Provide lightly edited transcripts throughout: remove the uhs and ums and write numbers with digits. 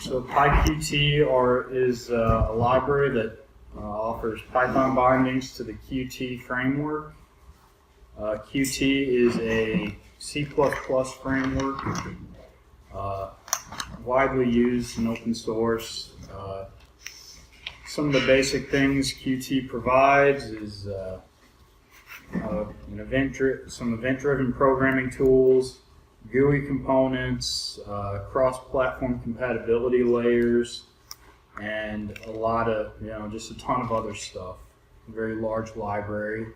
So PyQt is a library that offers Python bindings to the Qt framework. Qt is a C++ framework, widely used in open source. Some of the basic things Qt provides is some event-driven programming tools, GUI components, cross-platform compatibility layers, and a lot of, just a ton of other stuff. A very large library.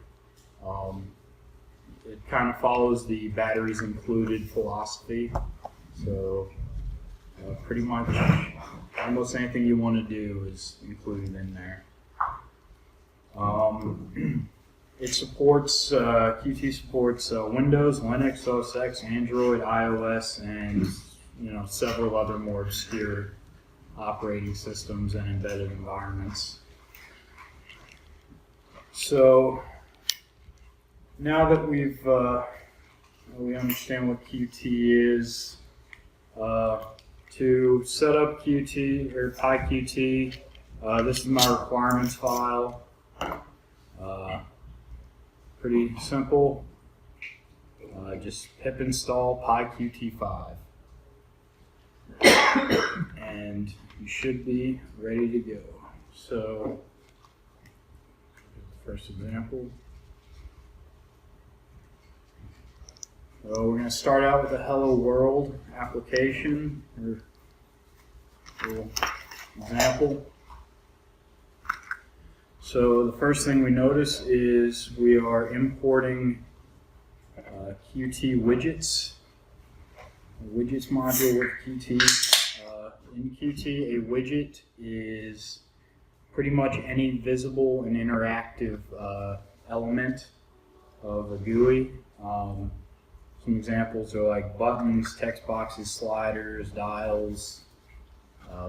It kind of follows the batteries included philosophy. So pretty much almost anything you want to do is included in there. It supports, Qt supports Windows, Linux, OS X, Android, iOS, and several other more obscure operating systems and embedded environments. So now that we understand what Qt is, to set up Qt or PyQt, this is my requirements file. Pretty simple. Just pip install PyQt5, and you should be ready to go. So, first example. So we're going to start out with a Hello World application or little example. So the first thing we notice is we are importing Qt widgets, a widgets module with Qt. In Qt, a widget is pretty much any visible and interactive element of a GUI. Some examples are like buttons, text boxes, sliders, dials,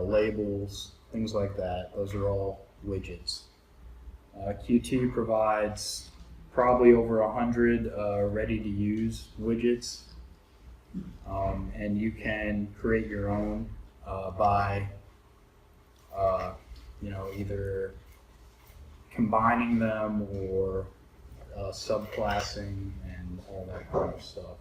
labels, things like that. Those are all widgets. Qt provides probably over 100 ready-to-use widgets, and you can create your own by either combining them or subclassing and all that kind of stuff.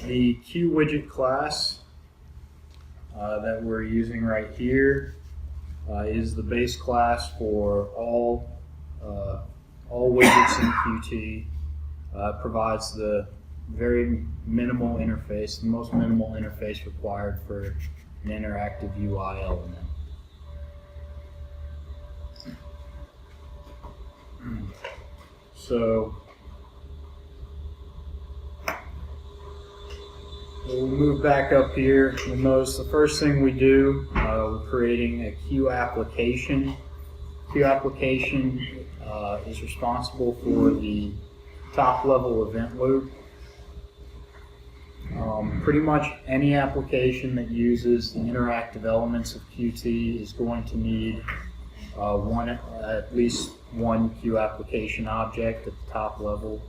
The QWidget class that we're using right here is the base class for all widgets in Qt. Provides the very minimal interface, the most minimal interface required for an interactive UI element. So we'll move back up here. You'll notice the first thing we do, we're creating a Q application. Q application is responsible for the top level event loop. Pretty much any application that uses the interactive elements of Qt is going to need at least one Q application object at the top level.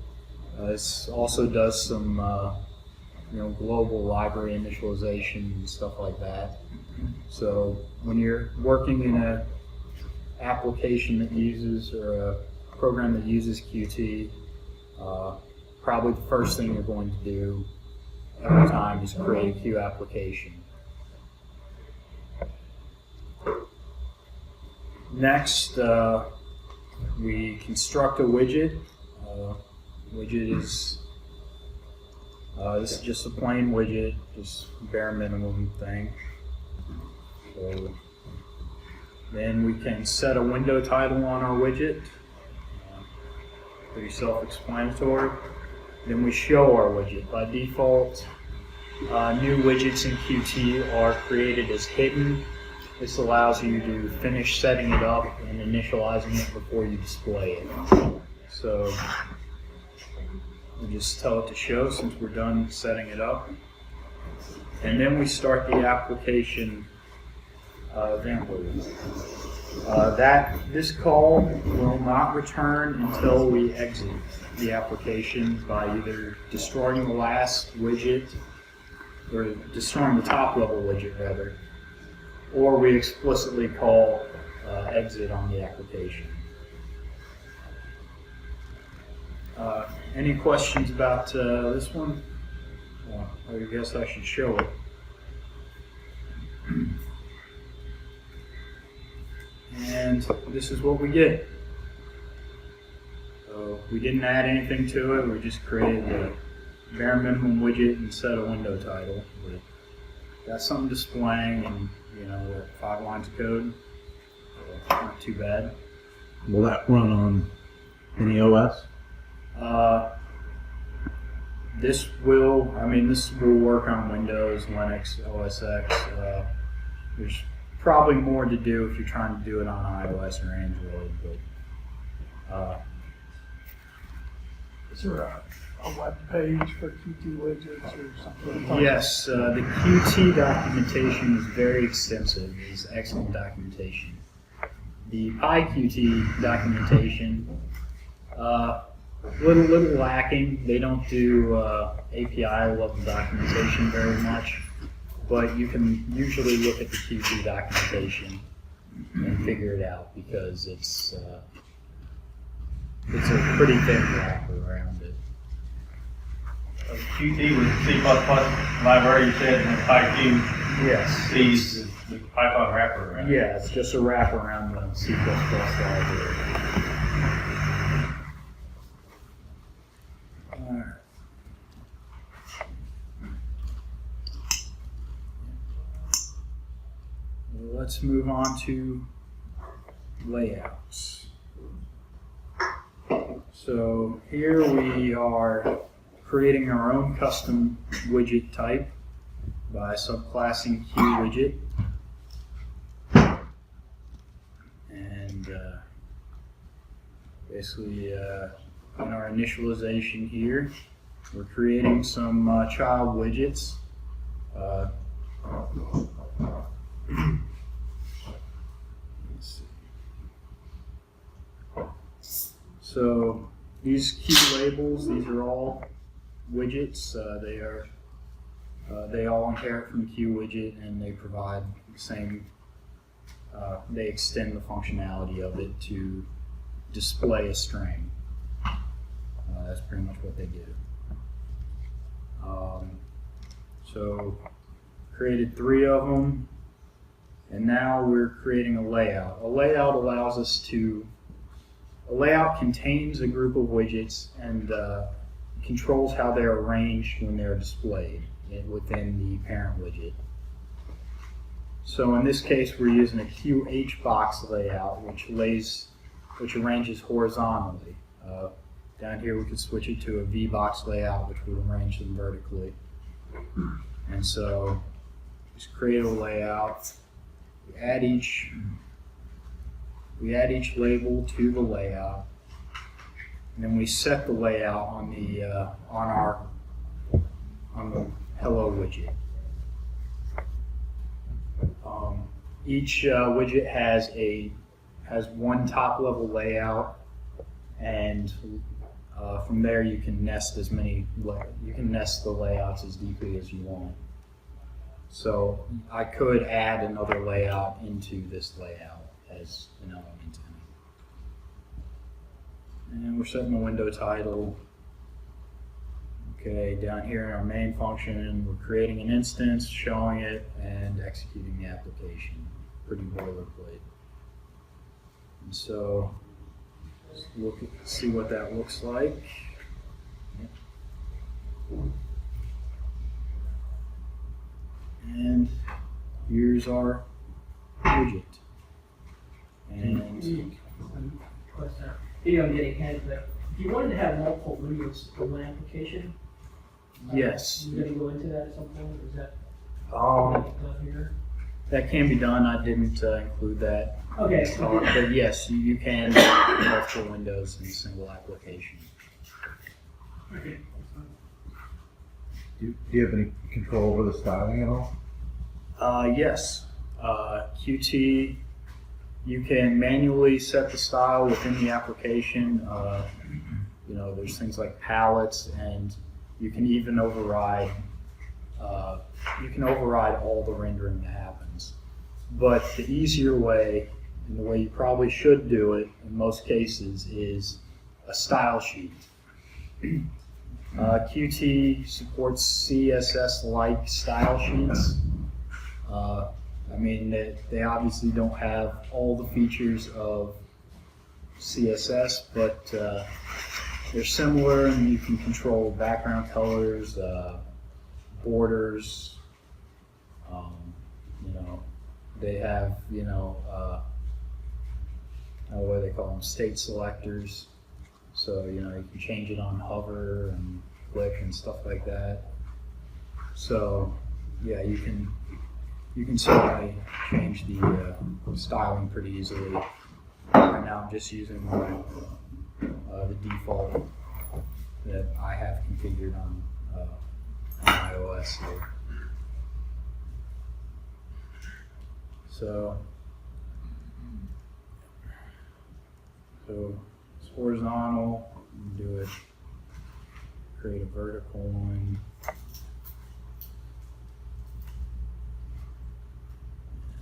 This also does some global library initialization and stuff like that. So when you're working in an application that uses, or a program that uses Qt, probably the first thing you're going to do every time is create a Q application. Next, we construct a widget. Widget is this is just a plain widget, just bare minimum thing. So then we can set a window title on our widget. Pretty self-explanatory. Then we show our widget. By default, new widgets in Qt are created as hidden. This allows you to finish setting it up and initializing it before you display it. So we just tell it to show since we're done setting it up. And then we start the application event loop. This call will not return until we exit the application by either destroying the last widget, or destroying the top level widget rather, or we explicitly call exit on the application. Any questions about this one? Well, I guess I should show it. And this is what we get. So we didn't add anything to it, we just created the bare minimum widget and set a window title. But got something displaying and, 5 lines of code. So not too bad. Will that run on any OS? This will work on Windows, Linux, OS X. There's probably more to do if you're trying to do it on iOS or Android, but is there a web page for Qt widgets or something? yes, the Qt documentation is very extensive. It's excellent documentation. The PyQt documentation, little lacking. They don't do API level documentation very much, but you can usually look at the Qt documentation and figure it out because it's a pretty thin wrapper around it. Qt with C++ library, you said, and PyQt. Yes. These the Python wrapper around. Yeah, it's just a wrap around the C++ library. Alright. Let's move on to layouts. So here we are creating our own custom widget type by subclassing QWidget. And basically in our initialization here, we're creating some child widgets. Let's see. So these key labels, these are all widgets. They all inherit from QWidget, and they provide the same. They extend the functionality of it to display a string. That's pretty much what they do. So created 3 of them, and now we're creating a layout. A layout allows us to. A layout contains a group of widgets and controls how they're arranged when they're displayed within the parent widget. So in this case, we're using a QH box layout, which arranges horizontally. Down here, we could switch it to a V box layout, which would arrange them vertically. And so, just create a layout. We add each label to the layout, and then we set the layout on the hello widget. Each widget has one top level layout, and from there you can nest the layouts as deeply as you want. So I could add another layout into this layout as an element in it. And we're setting the window title. Okay, down here in our main function, we're creating an instance, showing it, and executing the application. Pretty boilerplate. And so, let's see what that looks like. And here's our widget. And You don't get ahead, but if you wanted to have multiple windows in one application, yes, you're going to go into that at some point. Is that um, done here? that can be done. I didn't include that. Okay. But yes, you can have multiple windows in a single application. Okay. Do you have any control over the styling at all? Yes. Qt, you can manually set the style within the application. You know, there's things like palettes, and you can even override. You can override all the rendering that happens. But the easier way, and the way you probably should do it in most cases, is a style sheet. Qt supports CSS-like style sheets. I mean, they obviously don't have all the features of CSS, but they're similar, and you can control background colors, borders. You know, they have, you know, what do they call them? State selectors. So, you know, you can change it on hover and click and stuff like that. So, yeah, you can certainly change the styling pretty easily. Right now I'm just using the default that I have configured on iOS here. So it's horizontal, you can do it, create a vertical one.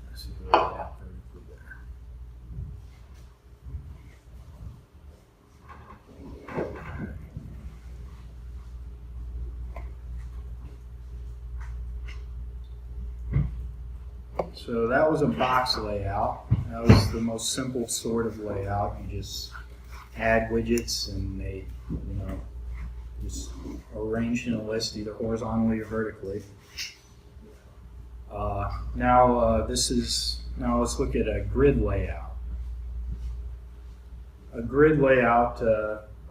Let's see what I have vertically there. So that was a box layout. That was the most simple sort of layout. You just add widgets and they, you know, just arranged in a list either horizontally or vertically. Now let's look at a grid layout. A grid layout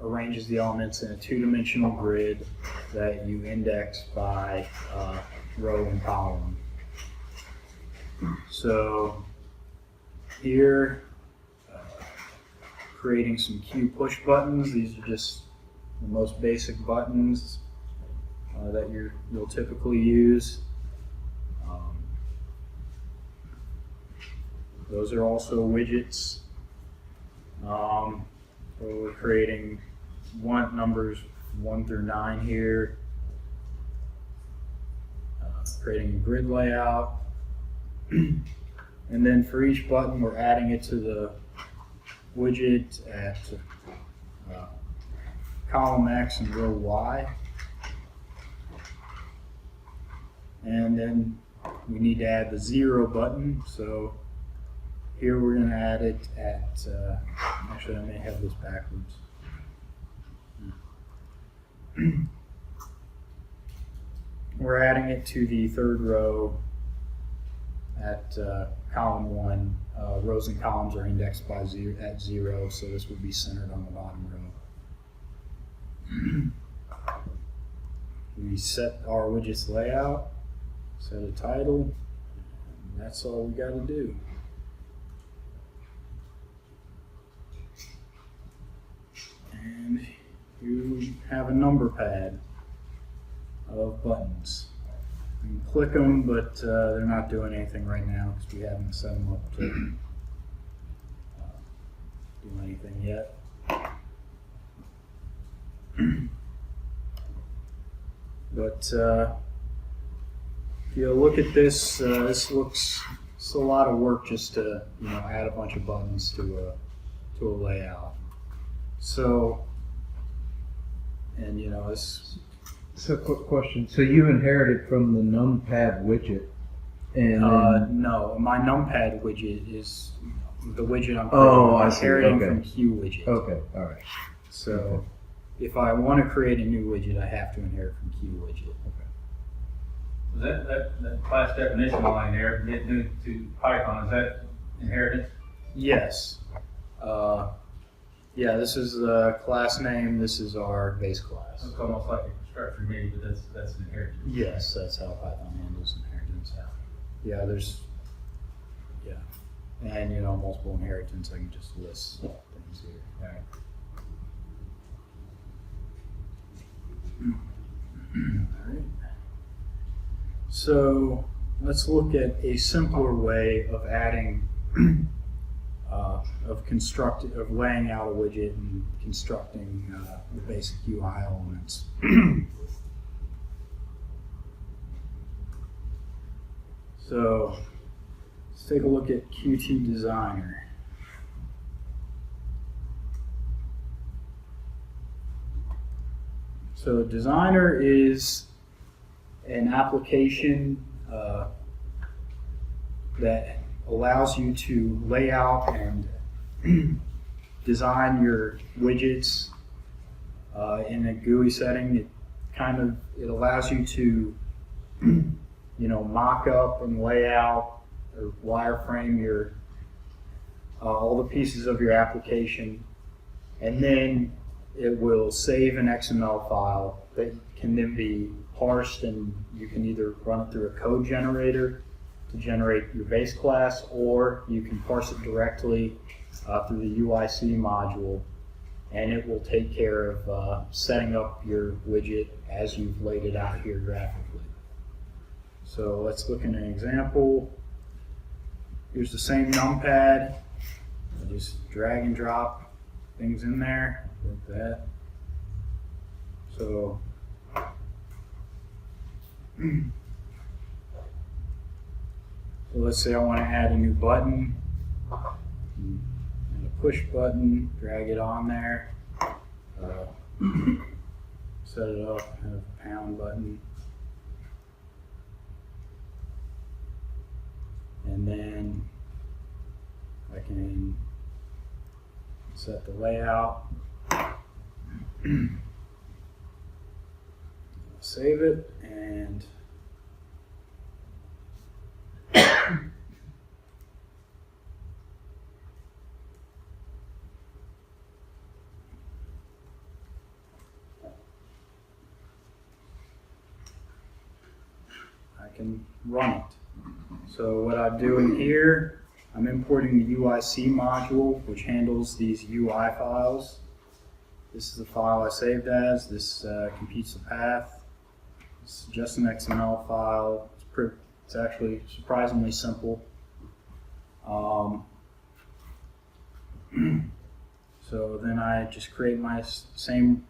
arranges the elements in a two-dimensional grid that you index by row and column. So here, creating some Q push buttons. These are just the most basic buttons that you'll typically use. Those are also widgets. So we're creating numbers 1 through 9 here. Creating a grid layout. And then for each button, we're adding it to the widget at column X and row Y. And then we need to add the 0 button. So here we're going to add it at, actually I may have this backwards. We're adding it to the 3rd row at column 1. Rows and columns are indexed by 0, so this would be centered on the bottom row. We set our widget's layout, set a title, and that's all we got to do. And you have a number pad of buttons. You can click them, but they're not doing anything right now because we haven't set them up to do anything yet. But if you look at this, it's a lot of work just to add a bunch of buttons to a layout. So, and this. So, quick question. So you inherited from the numpad widget, and no, my numpad widget is the widget I'm I see. inheriting Okay. from QWidget. Okay, all right. So, if I want to create a new widget, I have to inherit from QWidget. That class definition line there, get new to Python, is that inheritance? Yes. Yeah, this is the class name. This is our base class. It's almost like a constructor maybe, but that's an inheritance. Yes, that's how Python handles inheritance. Yeah, and multiple inheritance. I can just list things here. All right. All right. So let's look at a simpler way of adding, of laying out a widget and constructing the basic UI elements. So let's take a look at Qt Designer. So Designer is an application that allows you to lay out and design your widgets in a GUI setting. It allows you to mock up and lay out or wireframe your all the pieces of your application, and then it will save an XML file that can then be parsed, and you can either run it through a code generator to generate your base class, or you can parse it directly through the UIC module, and it will take care of setting up your widget as you've laid it out here graphically. So let's look at an example. Here's the same numpad. I just drag and drop things in there like that. So let's say I want to add a new button and a push button, drag it on there, set it up, have a pound button, and then I can set the layout, save it, and I can run it. So what I'm doing here, I'm importing the UIC module, which handles these UI files. This is the file I saved as. This computes the path. It's just an XML file. It's actually surprisingly simple. So then I just create my same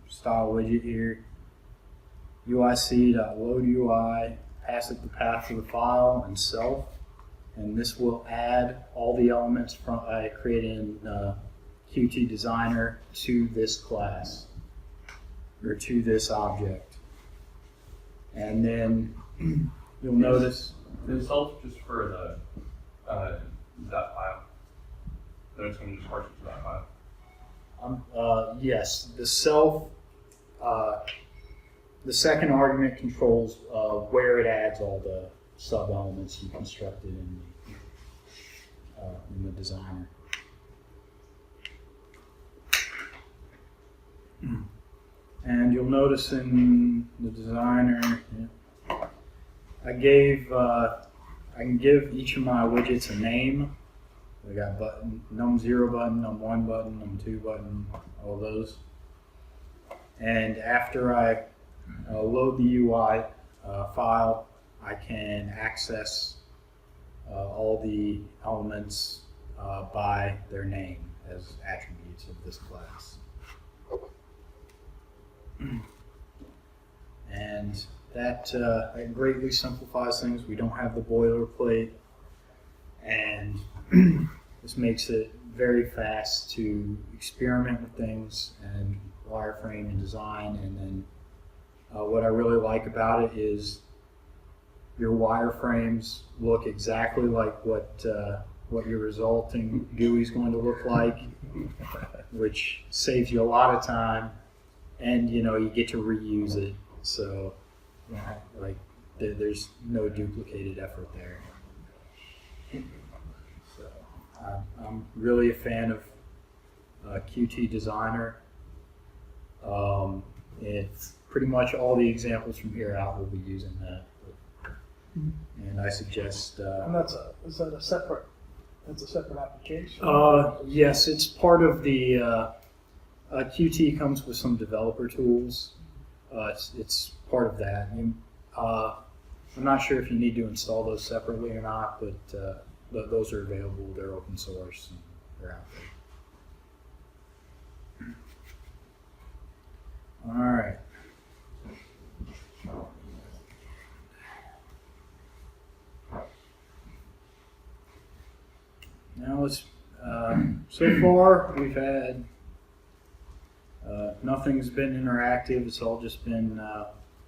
style widget here. UIC.loadUI, pass it the path to the file and self, and this will add all the elements I created in Qt Designer to this class, or to this object. And then you'll notice The self just for the that file. Then it's going to just parse it to that file. yes, the self, the second argument controls where it adds all the sub-elements you constructed in the designer. And you'll notice in the designer, I can give each of my widgets a name. I got button, num0 button, num1 button, num2 button, all those. And after I load the UI file, I can access all the elements by their name as attributes of this class. And that greatly simplifies things. We don't have the boilerplate, and this makes it very fast to experiment with things and wireframe and design. And then what I really like about it is your wireframes look exactly like what your resulting GUI is going to look like, which saves you a lot of time, and you get to reuse it. So like there's no duplicated effort there. So I'm really a fan of Qt Designer. It's pretty much all the examples from here out will be using that. And I suggest. And is that a separate application? Yes, it's part of the. Qt comes with some developer tools. It's part of that. I'm not sure if you need to install those separately or not, but those are available. They're open source and they're out there. All right. Now let's. So far we've had nothing's been interactive. It's all just been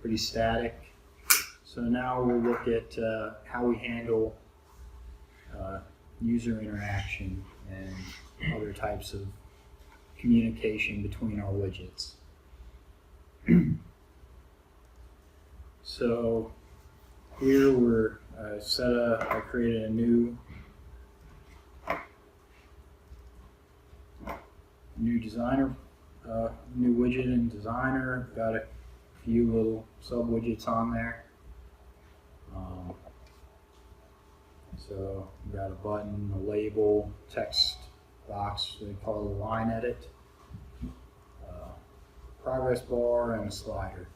pretty static. So now we'll look at how we handle user interaction and other types of communication between our widgets. So here we're I created a new designer, new widget in designer. Got a few little sub widgets on there. So we got a button, a label, text box, they call it a line edit, progress bar, and a slider.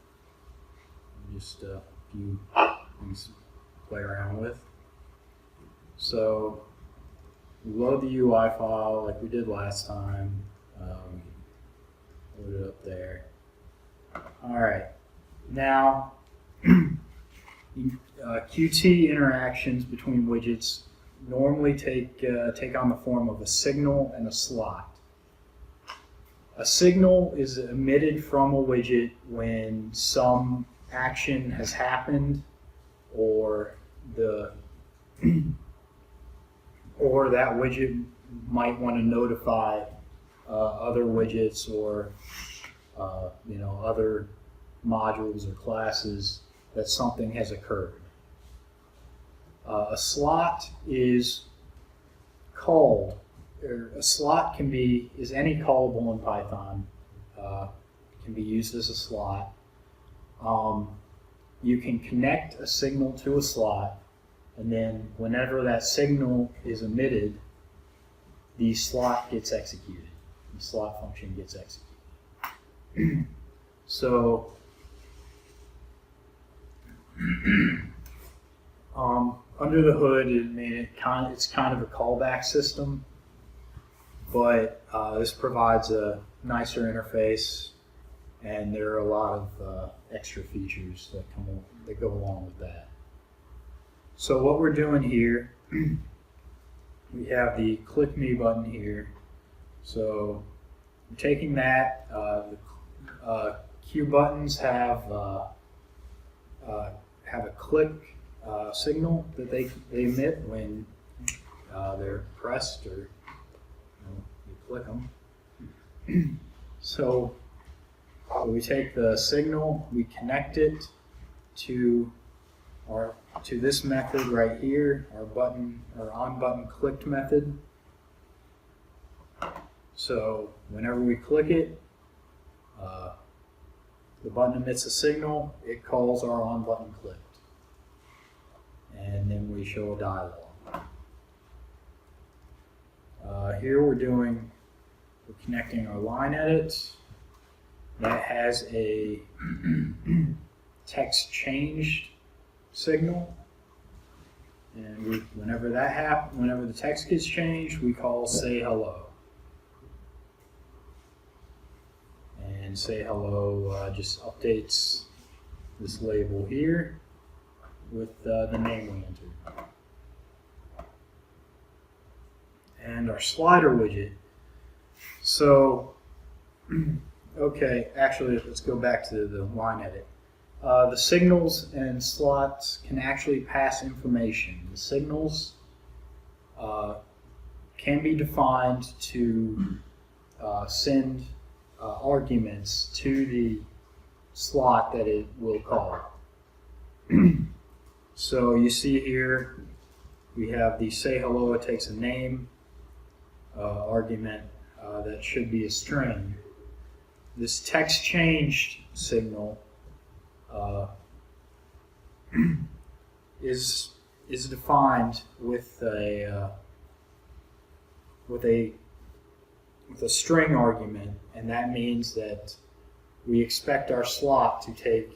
Just a few things to play around with. So we load the UI file like we did last time. Load it up there. All right. Now, Qt interactions between widgets normally take on the form of a signal and a slot. A signal is emitted from a widget when some action has happened, or that widget might want to notify other widgets or other modules or classes that something has occurred. A slot is called, or a slot is any callable in Python. Can be used as a slot. You can connect a signal to a slot, and then whenever that signal is emitted, the slot gets executed. The slot function gets executed. So, under the hood, it's kind of a callback system, but this provides a nicer interface, and there are a lot of extra features that go along with that. So what we're doing here, we have the click me button here. So we're taking that. The Q buttons have a click signal that they emit when they're pressed or you click them. So we take the signal, we connect it to this method right here, our on button clicked method. So whenever we click it, the button emits a signal, it calls our on button clicked, and then we show a dialog. Here we're connecting our line edits. That has a text changed signal, and whenever that happens, whenever the text gets changed, we call say hello. And say hello just updates this label here with the name we entered. And our slider widget. So, okay, actually, let's go back to the line edit. The signals and slots can actually pass information. The signals can be defined to send arguments to the slot that it will call. So you see here we have the say hello, it takes a name argument that should be a string. This text changed signal is defined with a string argument, and that means that we expect our slot to take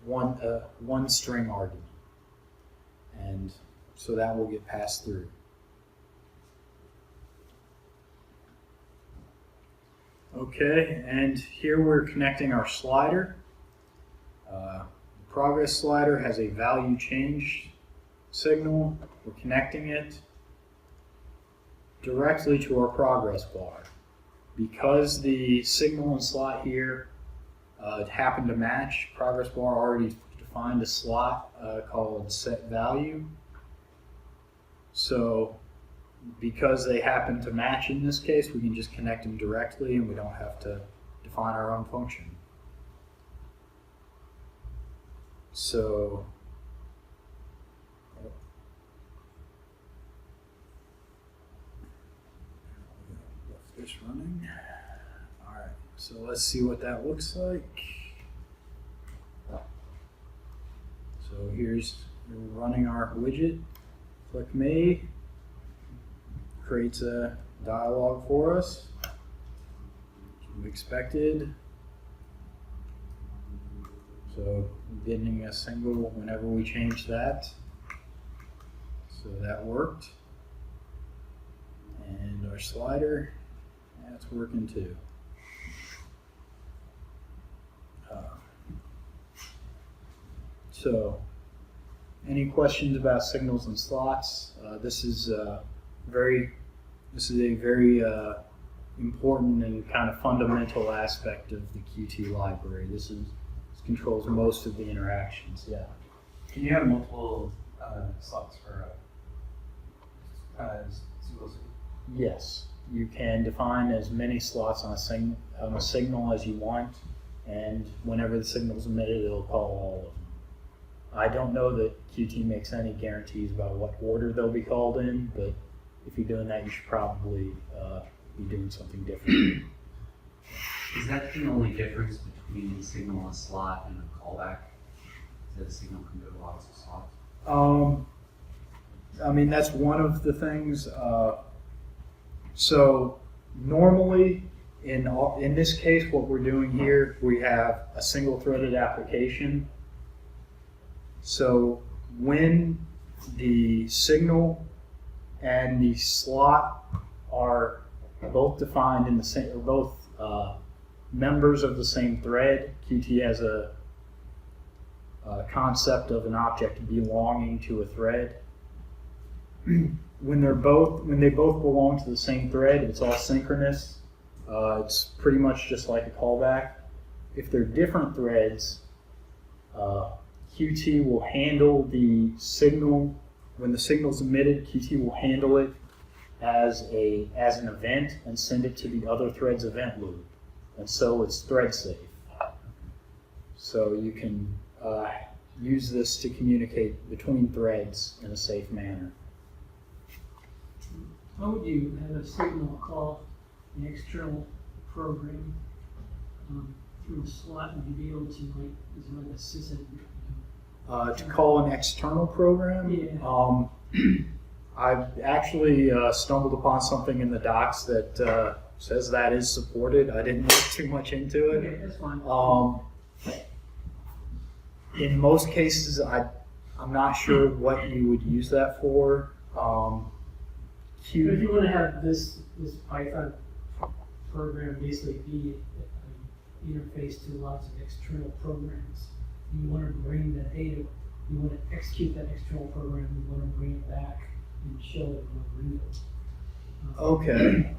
one string argument. and so that will get passed through. Okay, and here we're connecting our slider. The progress slider has a value change signal. We're connecting it directly to our progress bar. Because the signal and slot here happened to match, progress bar already defined a slot called set value. So because they happen to match in this case, we can just connect them directly and we don't have to define our own function. So left this running. All right, so let's see what that looks like. So here's, we're running our widget. Click me. Creates a dialog for us. We expected. So getting a single whenever we change that. So that worked. And our slider, that's working too. So any questions about signals and slots? This is a very important and kind of fundamental aspect of the Qt library. This controls most of the interactions. Yeah. Can you have multiple slots for single signal? Yes, you can define as many slots on a signal as you want, and whenever the signal is emitted, it'll call all of them. I don't know that Qt makes any guarantees about what order they'll be called in, but if you're doing that, you should probably be doing something different. Is that the only difference between a signal and a slot and a callback? Is that a signal can go to lots of slots? I mean, that's one of the things. So normally, in this case, what we're doing here, we have a single-threaded application. So when the signal and the slot are both defined in the same, or both members of the same thread, Qt has a concept of an object belonging to a thread. When they both belong to the same thread, it's all synchronous. It's pretty much just like a callback. If they're different threads, Qt will handle the signal. When the signal is emitted, Qt will handle it as an event and send it to the other thread's event loop, and so it's thread safe. So you can use this to communicate between threads in a safe manner. How would you have a signal call an external program through a slot? Would you be able to, like, is there like a sysint? To call an external program? Yeah. I've actually stumbled upon something in the docs that says that is supported. I didn't look too much into it. Okay, that's fine. In most cases, I'm not sure what you would use that for. But if you want to have this Python program basically be an interface to lots of external programs, you want to bring the data, you want to execute that external program, you want to bring it back and show it in a window. Okay.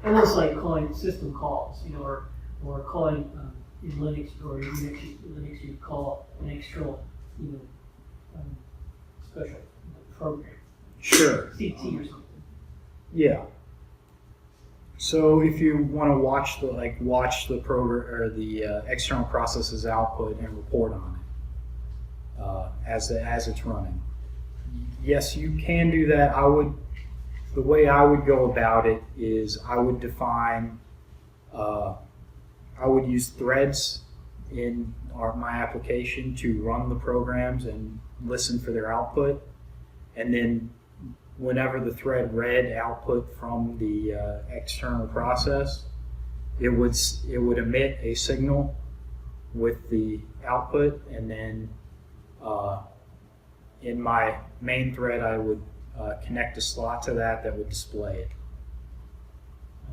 Almost like calling system calls, or calling in Linux or Linux you call an external, special program. Sure. CT or something. Yeah. So if you want to watch the program or the external process's output and report on it as it's running, yes, you can do that. The way I would go about it is I would define. I would use threads in my application to run the programs and listen for their output, and then whenever the thread read output from the external process, it would emit a signal with the output, and then in my main thread, I would connect a slot to that would display it. I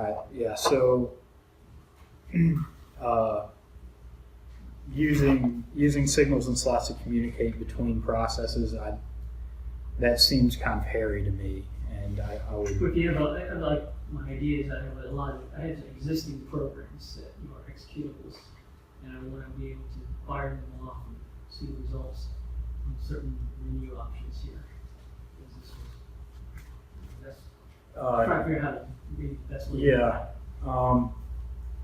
understand, Yeah, so using signals and slots to communicate between processes, that seems kind of hairy to me, and I would. But yeah, but like my idea is I have I have existing programs that are executables, and I want to be able to fire them off and see the results from certain menu options here. That's trying to figure out how to be the best way. Yeah,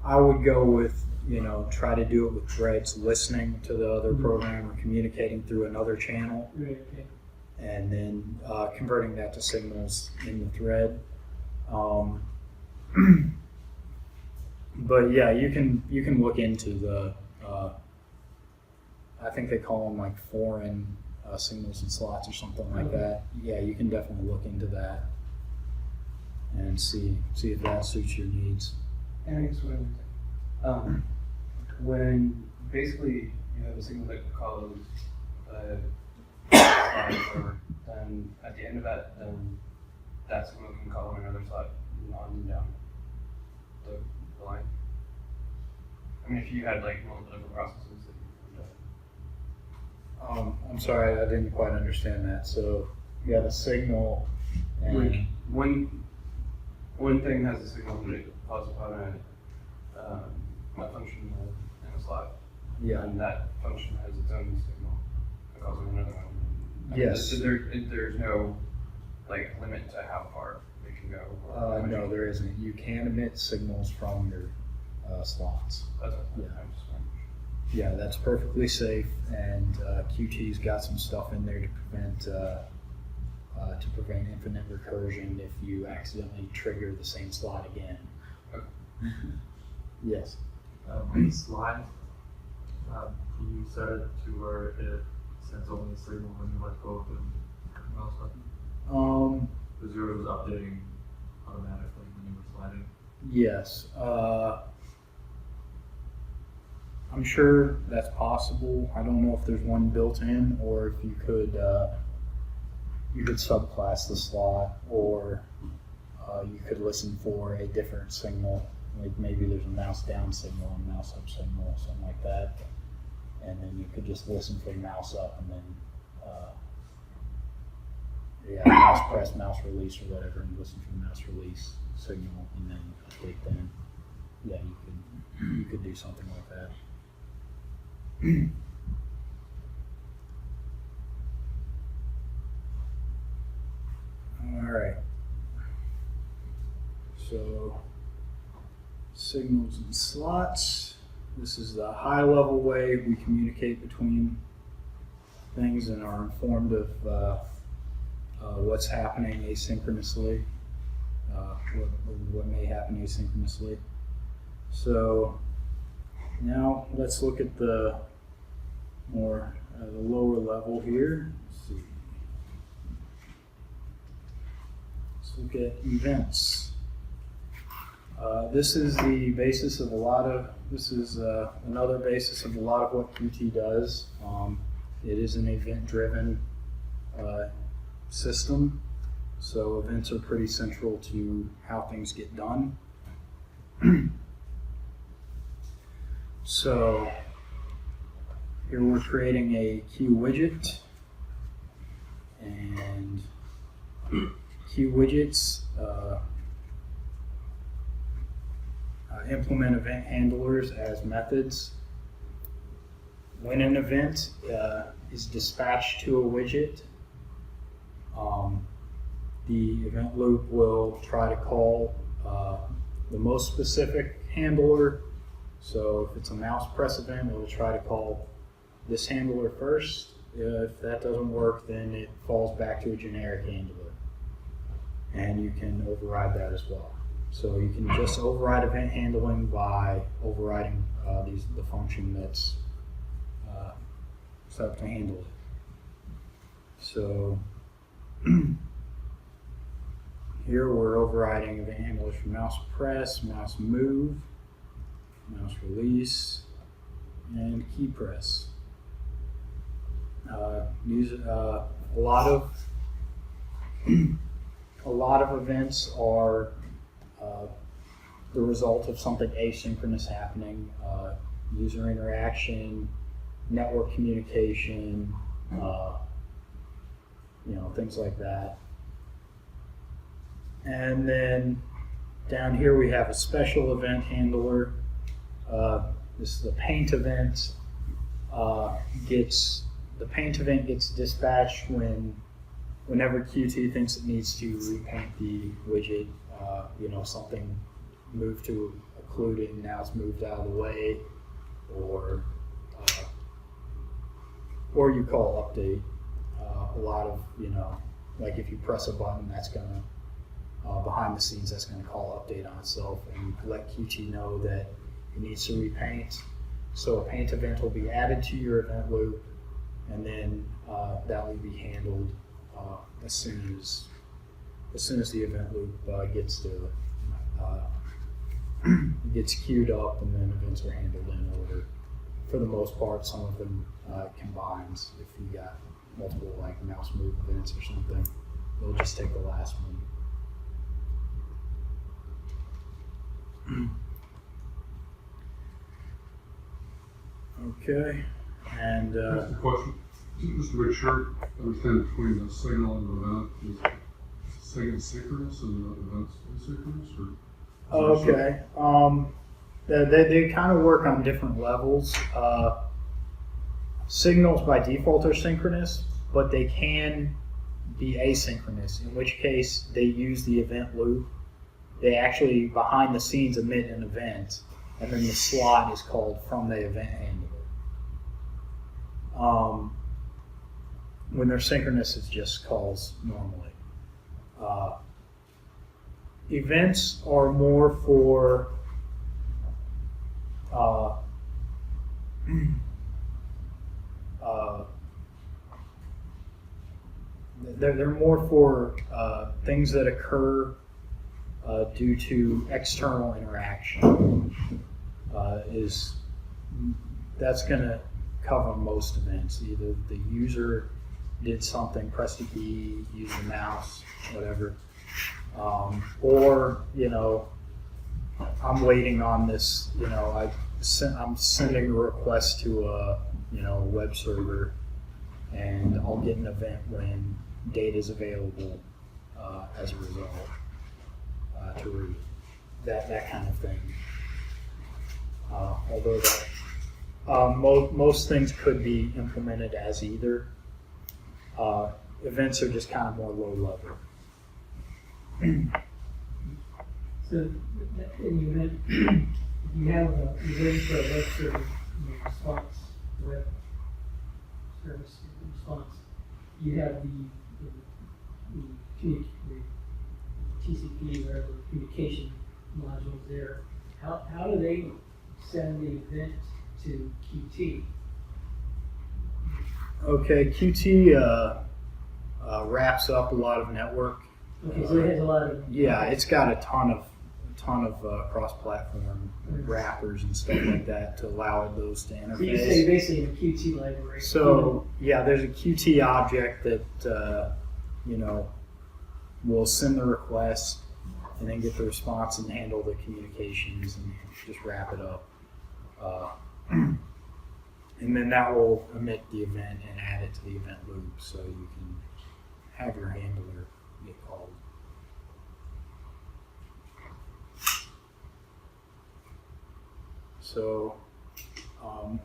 I would go with, try to do it with threads listening to the other program or communicating through another channel, Right, okay. and then converting that to signals in the thread. But yeah, you can look into the I think they call them like foreign signals and slots or something like that. Yeah, you can definitely look into that and see if that suits your needs. And I guess when basically you have a signal that calls slot over, then at the end of that, then that signal can call another slot on and down the line. I mean, if you had like multiple different processes that you could, I'm sorry, I didn't quite understand that. So you have a signal, and one thing has a signal that it calls upon a function in a slot. yeah, And that function has its own signal that calls on another one. Yes. So there's no like limit to how far it can go. or no, there isn't. You can emit signals from your slots. That's what Yeah. I'm just wondering. Yeah, that's perfectly safe, and Qt's got some stuff in there to prevent infinite recursion if you accidentally trigger the same slot again. Okay. Yes. The slide, can you set it to where it sends only a signal when you let go of the mouse button? Because yours was updating automatically when you were sliding. Yes. I'm sure that's possible. I don't know if there's one built in, or if you could subclass the slot, or you could listen for a different signal. Like maybe there's a mouse down signal and mouse up signal, something like that. And then you could just listen for mouse up, and then mouse press, mouse release, or whatever, and listen for the mouse release signal, and then update them. Yeah, you could do something like that. All right. So signals and slots. This is the high level way we communicate between things and are informed of what's happening asynchronously, what may happen asynchronously. So now let's look at the more the lower level here. Let's see. Let's look at events. This is the basis of another basis of a lot of what Qt does. It is an event-driven system, so events are pretty central to how things get done. So here we're creating a Q widget, and Q widgets implement event handlers as methods. When an event is dispatched to a widget, the event loop will try to call the most specific handler. So if it's a mouse press event, it will try to call this handler first. If that doesn't work, then it falls back to a generic handler. And you can override that as well. So you can just override event handling by overriding the function that's set up to handle it. So here we're overriding event handlers for mouse press, mouse move, mouse release, and key press. Use a lot of events are the result of something asynchronous happening, user interaction, network communication, things like that. And then down here we have a special event handler. This is the paint event. The paint event gets dispatched whenever Qt thinks it needs to repaint the widget. Something moved to occluding, now it's moved out of the way, or you call update. A lot of, like if you press a button, that's gonna, behind the scenes, that's gonna call update on itself and let Qt know that it needs to repaint. So a paint event will be added to your event loop, and then that will be handled as soon as the event loop gets queued up, and then events are handled in order. For the most part, some of them combines. If you got multiple like mouse move events or something, they'll just take the last one. Okay, and Just a question, just to make sure I understand between the signal and the event, is signal synchronous and the event's asynchronous, or? okay. They kind of work on different levels. Signals by default are synchronous, but they can be asynchronous, in which case they use the event loop. They actually, behind the scenes, emit an event, and then the slot is called from the event handler. When they're synchronous, it just calls normally. Events are more for they're more for things that occur due to external interaction. That's going to cover most events. Either the user did something, pressed a key, used the mouse, whatever, or I'm waiting on this. I'm sending a request to a web server, and I'll get an event when data is available as a result to read. That kind of thing. Although most things could be implemented as either. Events are just kind of more low level. So, in the event, you have you're waiting for a web service response, web service response. You have the TCP, whatever communication modules there. How do they send the event to Qt? Okay, Qt wraps up a lot of network. Okay, so it has a lot of. Yeah, it's got a ton of cross-platform wrappers and stuff like that to allow those to interface. So you say basically in the Qt library. So yeah, there's a Qt object that will send the request and then get the response and handle the communications and just wrap it up. And then that will emit the event and add it to the event loop, so you can have your handler get called. So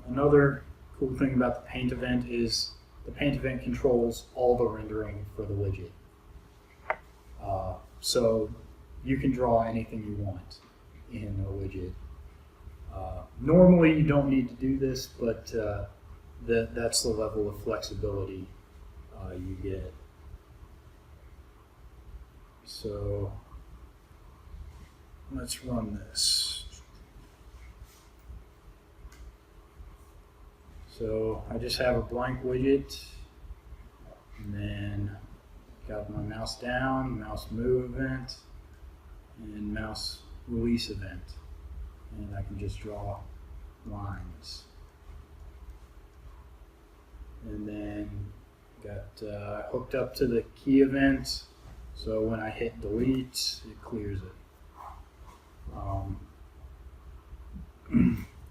another cool thing about the paint event is the paint event controls all the rendering for the widget. So you can draw anything you want in a widget. Normally you don't need to do this, but that's the level of flexibility you get. So let's run this. So I just have a blank widget, and then got my mouse down, mouse move event, and mouse release event. And I can just draw lines. and then got hooked up to the key event. So when I hit delete, it clears it.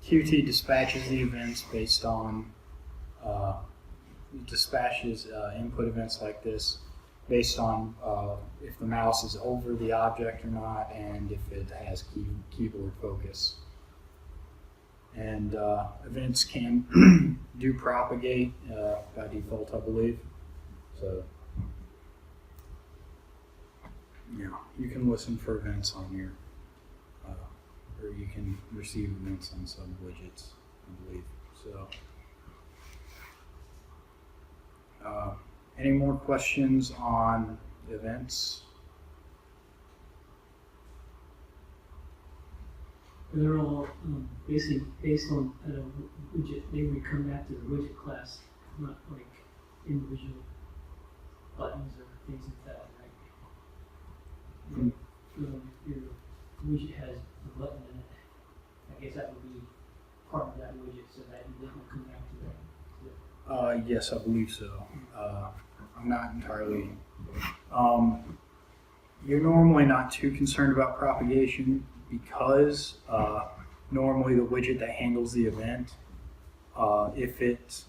Qt dispatches the events based on dispatches input events like this based on if the mouse is over the object or not, and if it has keyboard focus. And events can do propagate by default, I believe. So yeah, you can listen for events on here, or you can receive events on some widgets, I believe. So, any more questions on events? They're all basically based on widget. They would come back to the widget class, not like individual buttons or things like that, right? Your widget has a button in it. I guess that would be part of that widget, so that you didn't come back to that. Yes, I believe so. I'm not entirely. You're normally not too concerned about propagation because normally the widget that handles the event, if it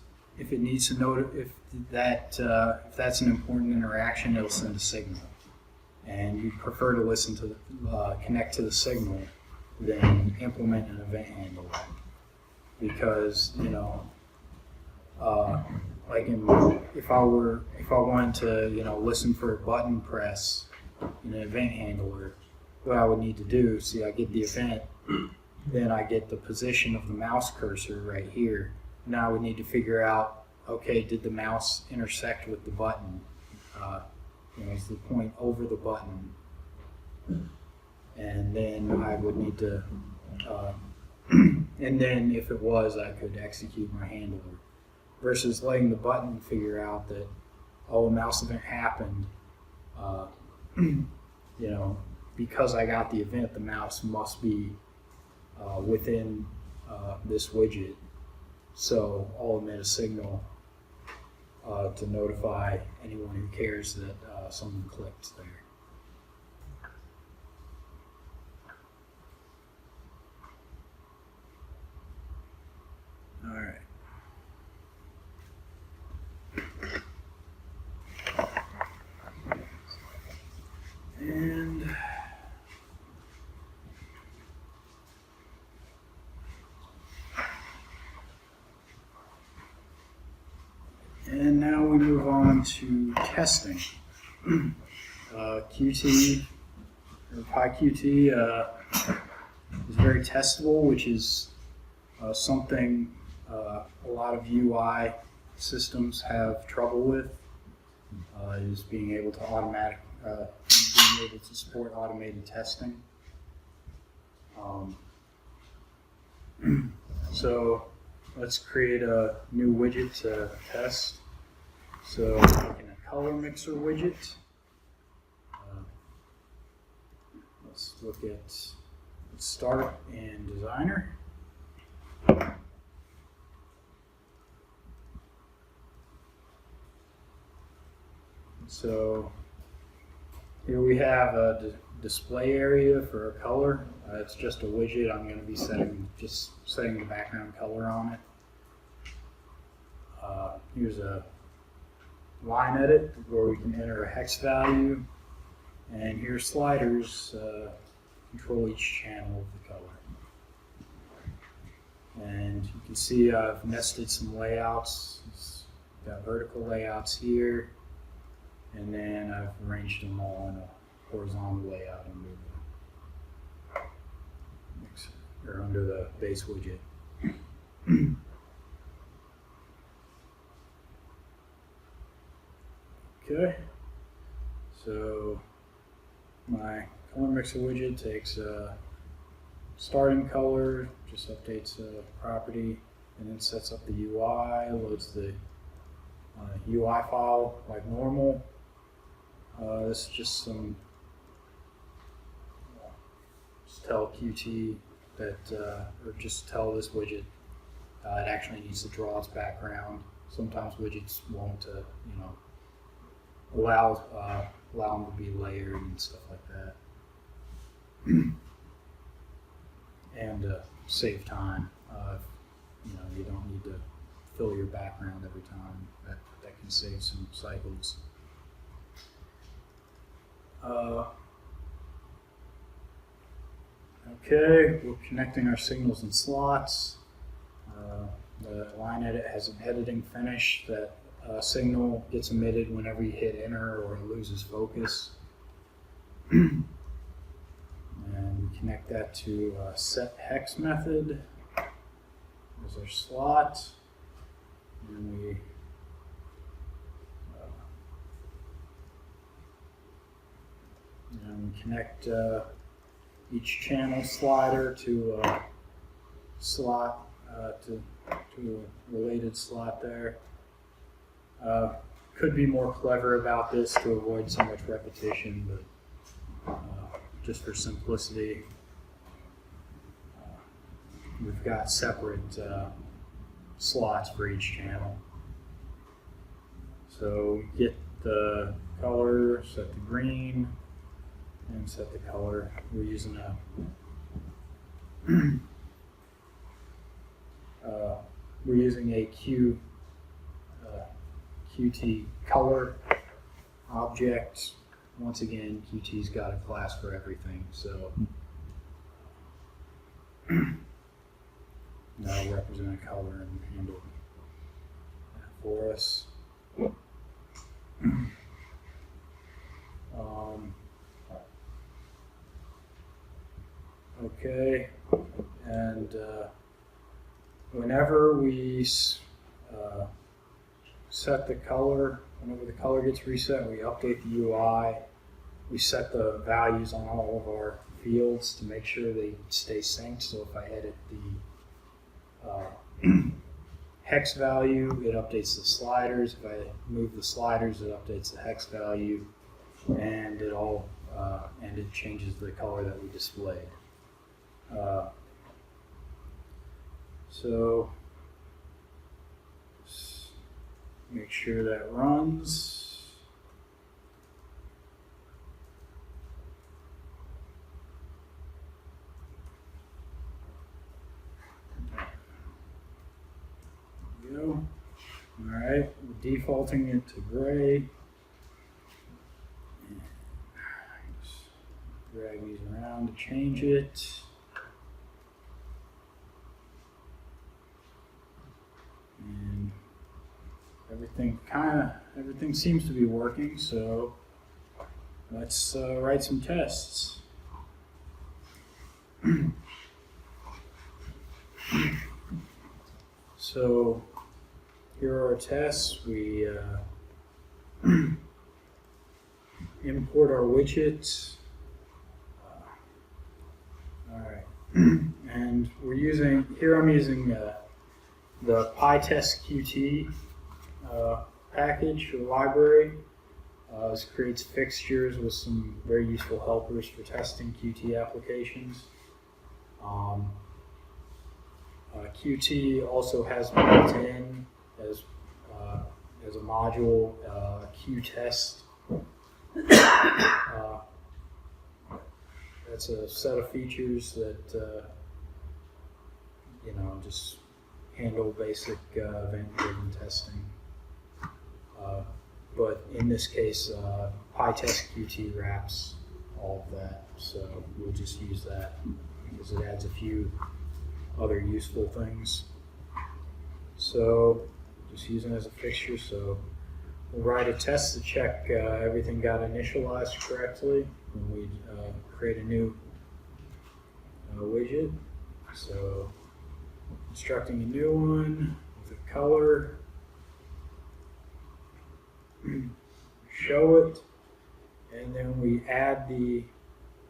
needs to know if that's an important interaction, it'll send a signal, and you prefer to listen to connect to the signal than implement an event handler, because like if I wanted to listen for a button press in an event handler, what I would need to do, see, I get the event, then I get the position of the mouse cursor right here. Now I would need to figure out, okay, did the mouse intersect with the button? Is the point over the button? And then I would need to, and then if it was, I could execute my handler. Versus letting the button figure out that, oh, a mouse event happened, because I got the event, the mouse must be within this widget. So I'll emit a signal to notify anyone who cares that someone clicked there. All right. And now we move on to testing. Qt, or PyQt, is very testable, which is something a lot of UI systems have trouble with, is being able to being able to support automated testing. So let's create a new widget to test. So we're making a color mixer widget. Let's look at start in Designer. So here we have a display area for a color. It's just a widget. I'm going to be setting the background color on it. Here's a line edit where we can enter a hex value, and here's sliders control each channel of the color. And you can see I've nested some layouts. It's got vertical layouts here, and then I've arranged them all in a horizontal layout under the base widget. Okay, so my color mixer widget takes a starting color, just updates a property, and then sets up the UI, loads the UI file like normal. This is just tell Qt that, or just tell this widget it actually needs to draw its background sometimes widgets won't, allow them to be layered and stuff like that. And save time. You don't need to fill your background every time. That can save some cycles. Okay, we're connecting our signals and slots. The line edit has an editing finish. That signal gets emitted whenever you hit enter or it loses focus. And we connect that to set hex method. There's our slot. And we connect each channel slider to a slot, to a related slot there. Could be more clever about this to avoid so much repetition, but just for simplicity, we've got separate slots for each channel. So get the color, set the green, and set the color. We're using a Qt color object. Once again, Qt's got a class for everything, so that'll represent a color and handle that for us. Okay, and whenever we set the color, whenever the color gets reset, we update the UI. We set the values on all of our fields to make sure they stay synced. So if I edit the hex value, it updates the sliders. If I move the sliders, it updates the hex value, and it changes the color that we displayed. So make sure that runs. There we go. All right, we're defaulting it to gray. Just drag these around to change it. And everything seems to be working, so let's write some tests. So here are our tests. We import our widgets. All right, and I'm using the PyQt5 package or library. This creates fixtures with some very useful helpers for testing Qt applications. Qt also has built in as a module Qtest. That's a set of features that just handle basic event-driven testing. But in this case, PyQt5 wraps all of that, so we'll just use that because it adds a few other useful things. So just using it as a fixture, so we'll write a test to check everything got initialized correctly when we create a new widget. So constructing a new one with a color, show it, and then we add the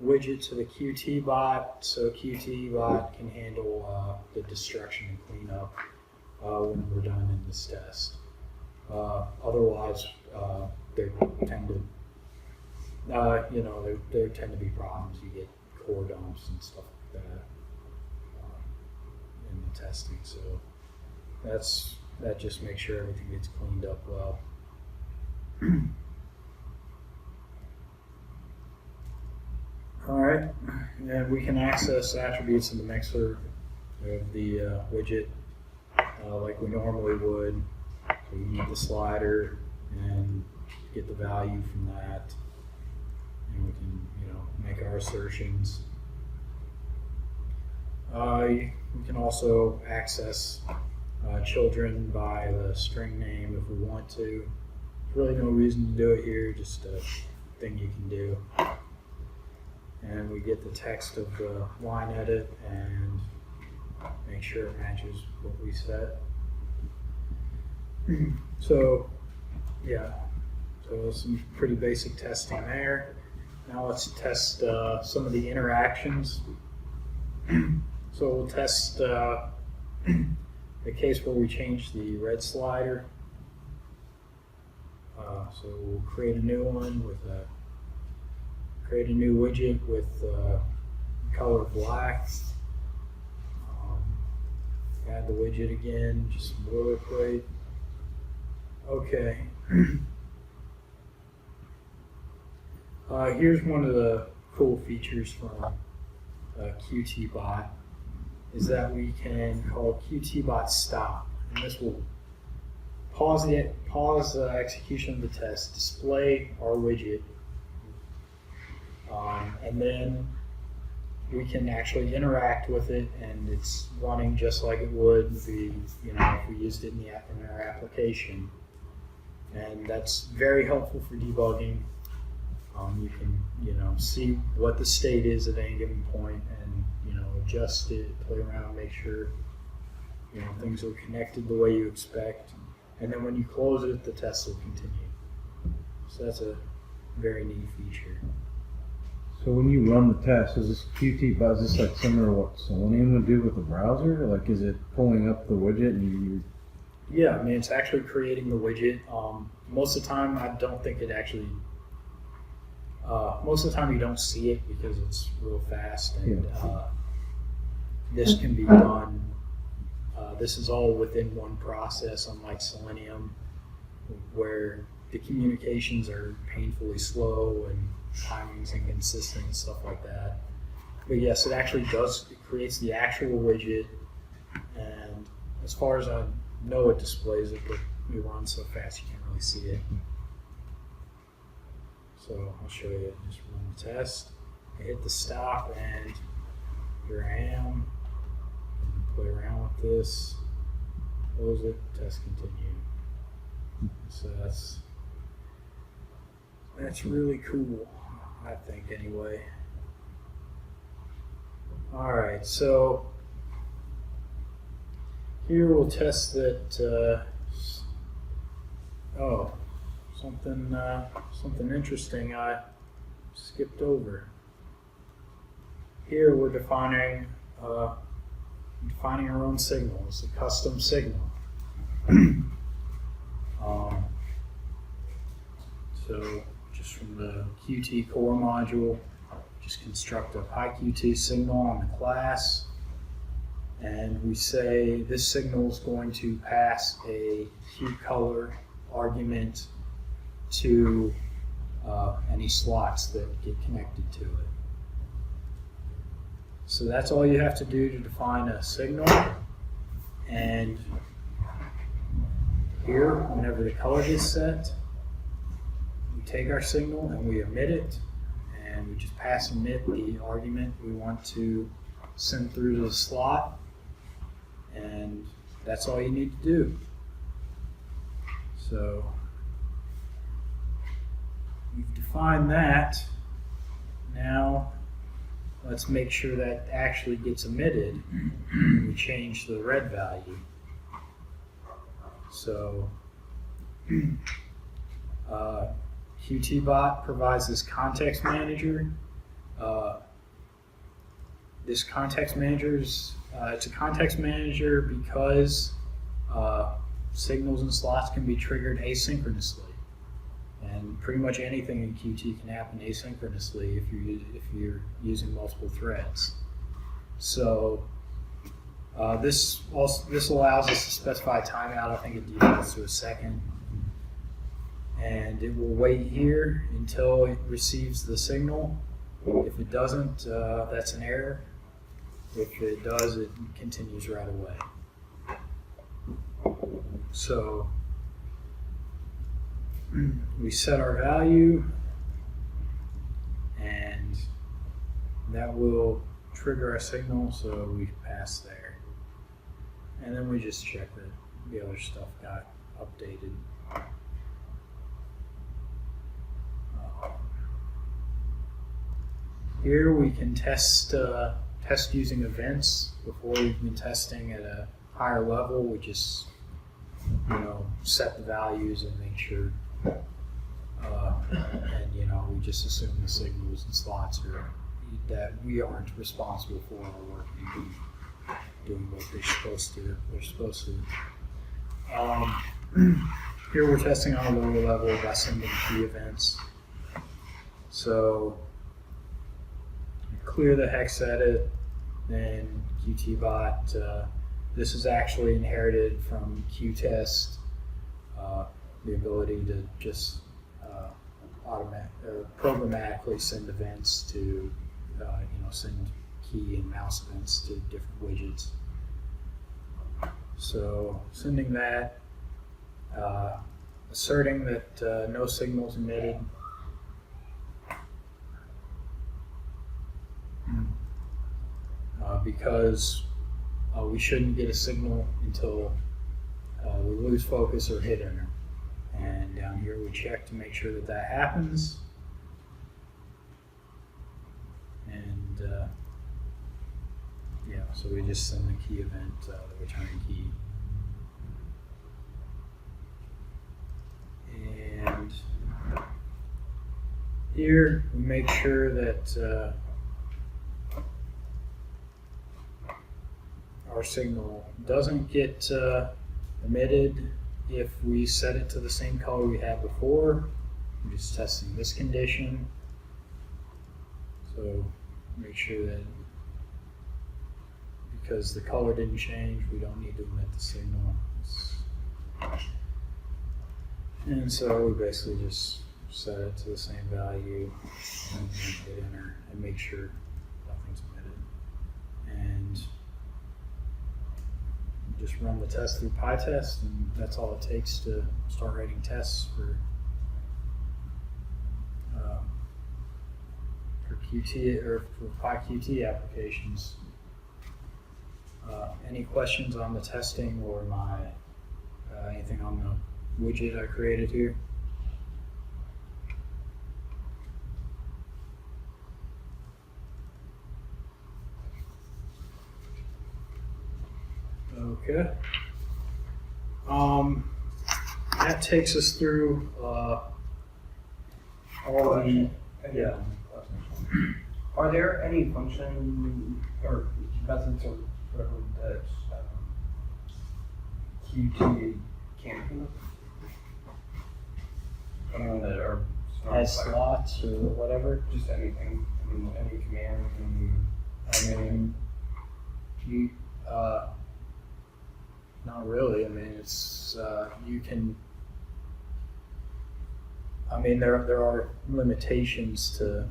widget to the Qt bot, so Qt bot can handle the destruction and cleanup when we're done in this test. Otherwise, there tend to be problems. You get core dumps and stuff like that in the testing. So that's that just makes sure everything gets cleaned up well. All right, and we can access attributes in the mixer of the widget like we normally would. So we can get the slider and get the value from that, and we can, make our assertions. We can also access children by the string name if we want to. There's really no reason to do it here, just a thing you can do. And we get the text of the line edit and make sure it matches what we set. So, yeah, so some pretty basic testing there. Now let's test some of the interactions. So we'll test the case where we change the red slider. So we'll create a new one with create a new widget with color black. Add the widget again, just boilerplate. Okay. Here's one of the cool features from Qt5 is that we can call Qt5 stop, and this will pause the execution of the test, display our widget, and then we can actually interact with it, and it's running just like it would be, if we used it in our application. And that's very helpful for debugging. You can, see what the state is at any given point, and adjust it, play around, make sure things are connected the way you expect. And then when you close it, the test will continue. So that's a very neat feature. So when you run the test, is this Qt5, is this like similar to what Selenium would do with the browser? Like, is it pulling up the widget and you? Yeah, I mean, it's actually creating the widget. Most of the time, I don't think it actually. Most of the time, you don't see it because it's real fast, and this can be done. This is all within one process, unlike Selenium, where the communications are painfully slow and timing's inconsistent and stuff like that. But yes, it actually does. It creates the actual widget, and as far as I know, it displays it, but we run so fast you can't really see it. So I'll show you. Just run the test. I hit the stop, and here I am. Play around with this. Close it. Test continue. So that's really cool, I think, anyway. All right, so here we'll test that. Something interesting I skipped over. Here we're defining our own signal. It's a custom signal. So just from the Qt core module, just construct a PyQt signal on the class, and we say this signal is going to pass a hue color argument to any slots that get connected to it. So that's all you have to do to define a signal. And here, whenever the color gets set, we take our signal and we emit it, and we just pass emit the argument we want to send through to the slot, and that's all you need to do. So we've defined that. Now let's make sure that actually gets emitted. We change the red value. So Qtbot provides this context manager. This context manager is it's a context manager because signals and slots can be triggered asynchronously, and pretty much anything in Qt can happen asynchronously if you're using multiple threads. So This allows us to specify timeout. I think it defaults to a second. And it will wait here until it receives the signal. If it doesn't, that's an error. If it does, it continues right away. So we set our value, and that will trigger our signal, so we pass there. And then we just check that the other stuff got updated. Here we can test using events. Before, we've been testing at a higher level. We just set the values and make sure, and we just assume the signals and slots are that we aren't responsible for our working, doing what they're supposed to. Here we're testing on a lower level by sending key events. So clear the hex edit, then Qt-bot. This is actually inherited from Qtest, the ability to just programmatically send events to, send key and mouse events to different widgets. So sending that, asserting that no signals emitted. Because we shouldn't get a signal until we lose focus or hit enter. And down here we check to make sure that happens. And so we just send the key event, the return key. And here we make sure that our signal doesn't get emitted if we set it to the same color we had before. I'm just testing this condition. So make sure that because the color didn't change, we don't need to emit the signal. And so we basically just set it to the same value and hit enter and make sure nothing's emitted. And just run the test through PyTest, and that's all it takes to start writing tests for Qt or for PyQt applications. Any questions on the testing or my anything on the widget I created here? Okay. That takes us through all the Are there any function or methods or whatever that Qt can't do? That are as slots or whatever? just anything. I mean, any command. Not really. I mean, it's you can. I mean, there are limitations to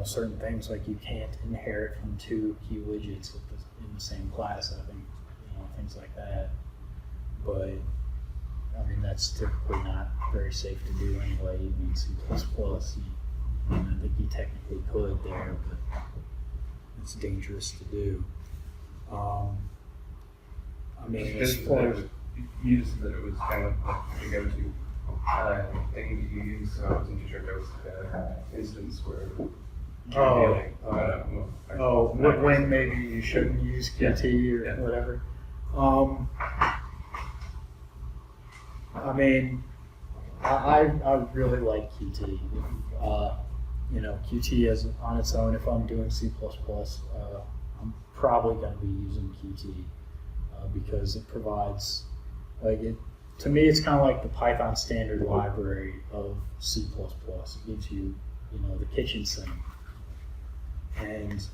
certain things, like you can't inherit from two key widgets in the same class. I think things like that. But I mean, that's typically not very safe to do anyway. Even in C++, I think you technically could there, but it's dangerous to do. I mean, as far as You just said that it was kind of like the go-to thing that you use, so I wasn't too sure if there was an instance where. When maybe you shouldn't use Qt or whatever. I mean, I really like Qt. Qt as on its own. If I'm doing C++, I'm probably going to be using Qt because it provides, to me, it's kind of like the Python standard library of C++. It gives you, the kitchen sink. And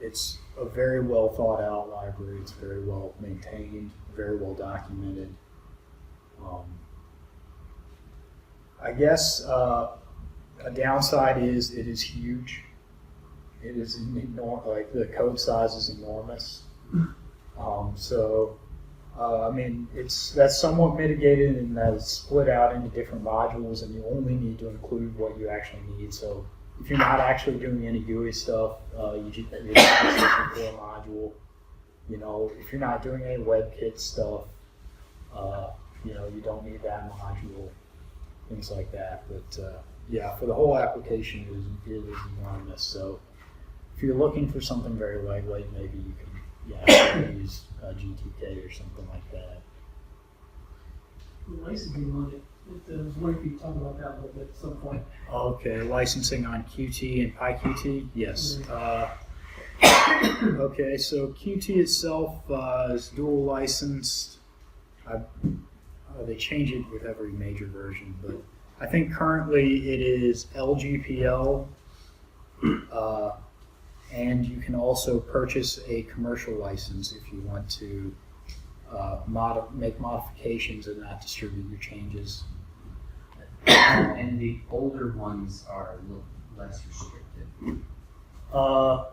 it's a very well thought out library. It's very well maintained, very well documented. I guess a downside is it is huge. It is like the code size is enormous. I mean, that's somewhat mitigated in that it's split out into different modules, and you only need to include what you actually need. So if you're not actually doing any GUI stuff, you just use the core module. You know, if you're not doing any WebKit stuff, you know, you don't need that module, things like that. But yeah, for the whole application, it is enormous. So if you're looking for something very lightweight, maybe you can use GTK or something like that. The licensing on it, I was wondering if you could talk about that a little bit at some point. Okay, licensing on Qt and PyQt? Yes. Okay, so Qt itself is dual licensed. They change it with every major version, but I think currently it is LGPL, and you can also purchase a commercial license if you want to make modifications and not distribute your changes. And the older ones are a little less restricted, right?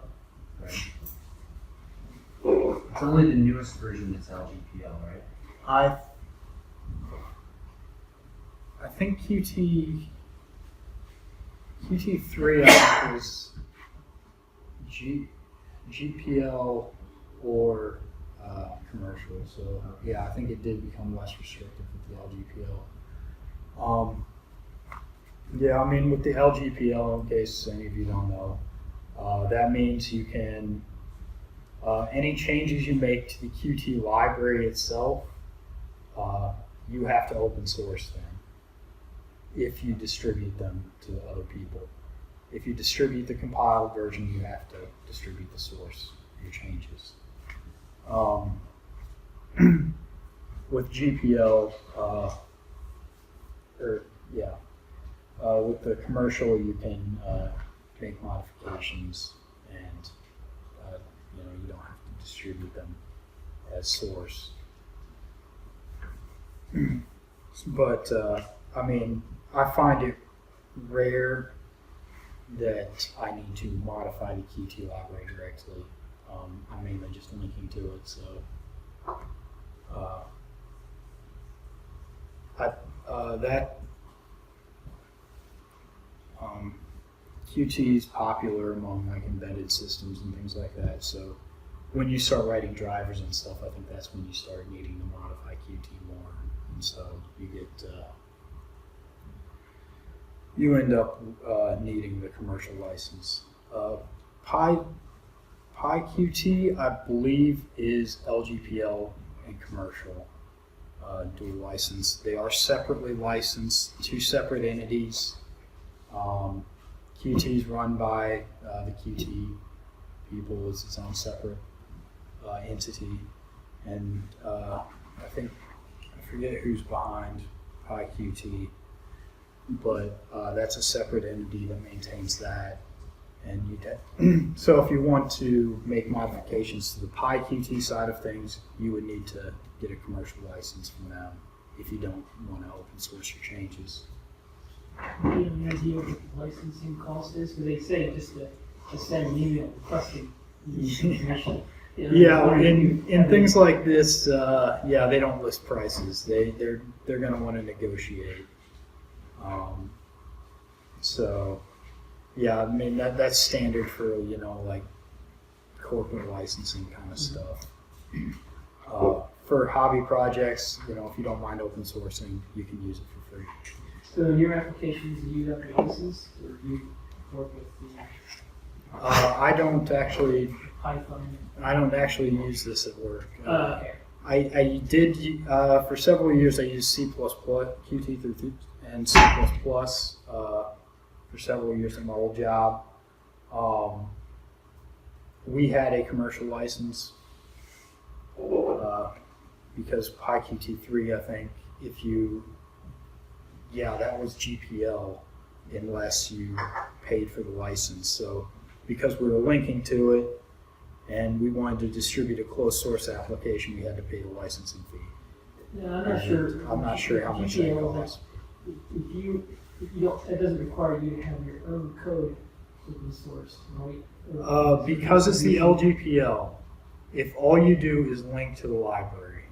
It's only the newest version that's LGPL, right? I think QT3 I think was GPL or commercial. So yeah, I think it did become less restrictive with the LGPL. Yeah, I mean with the LGPL, in case any of you don't know, that means you can any changes you make to the Qt library itself, you have to open source them if you distribute them to other people. If you distribute the compiled version, you have to distribute the source, your changes. With GPL, with the commercial, you can make modifications, and you don't have to distribute them as source. But I mean, I find it rare that I need to modify the Qt library directly. I'm mainly just linking to it, so Qt is popular among like embedded systems and things like that. So when you start writing drivers and stuff, I think that's when you start needing to modify Qt more, and so you get you end up needing the commercial license. PyQt, I believe, is LGPL and commercial dual license. They are separately licensed, two separate entities. Qt is run by the Qt people as its own separate entity, and I forget who's behind PyQt, but that's a separate entity that maintains that. And so if you want to make modifications to the PyQt side of things, you would need to get a commercial license from them if you don't want to open source your changes. Do you have any idea what the licensing cost is? Because they say just to send an email requesting information. Yeah, in things like this, they don't list prices. They're going to want to negotiate. So, yeah, I mean that's standard for like corporate licensing kind of stuff. For hobby projects, if you don't mind open sourcing, you can use it for free. So in your applications, do you have a license, or do you work with the I don't actually Python? use this at work. Okay. I did for several years. I used C++, Qt and C++ for several years at my old job. We had a commercial license because PyQt5, I think, that was GPL unless you paid for the license. So because we were linking to it, and we wanted to distribute a closed source application, we had to pay the licensing fee. Yeah, I'm not sure. I'm not sure how much that GPL, costs. If you don't, that doesn't require you to have your own code open source, right? Because it's the LGPL, if all you do is link to the library,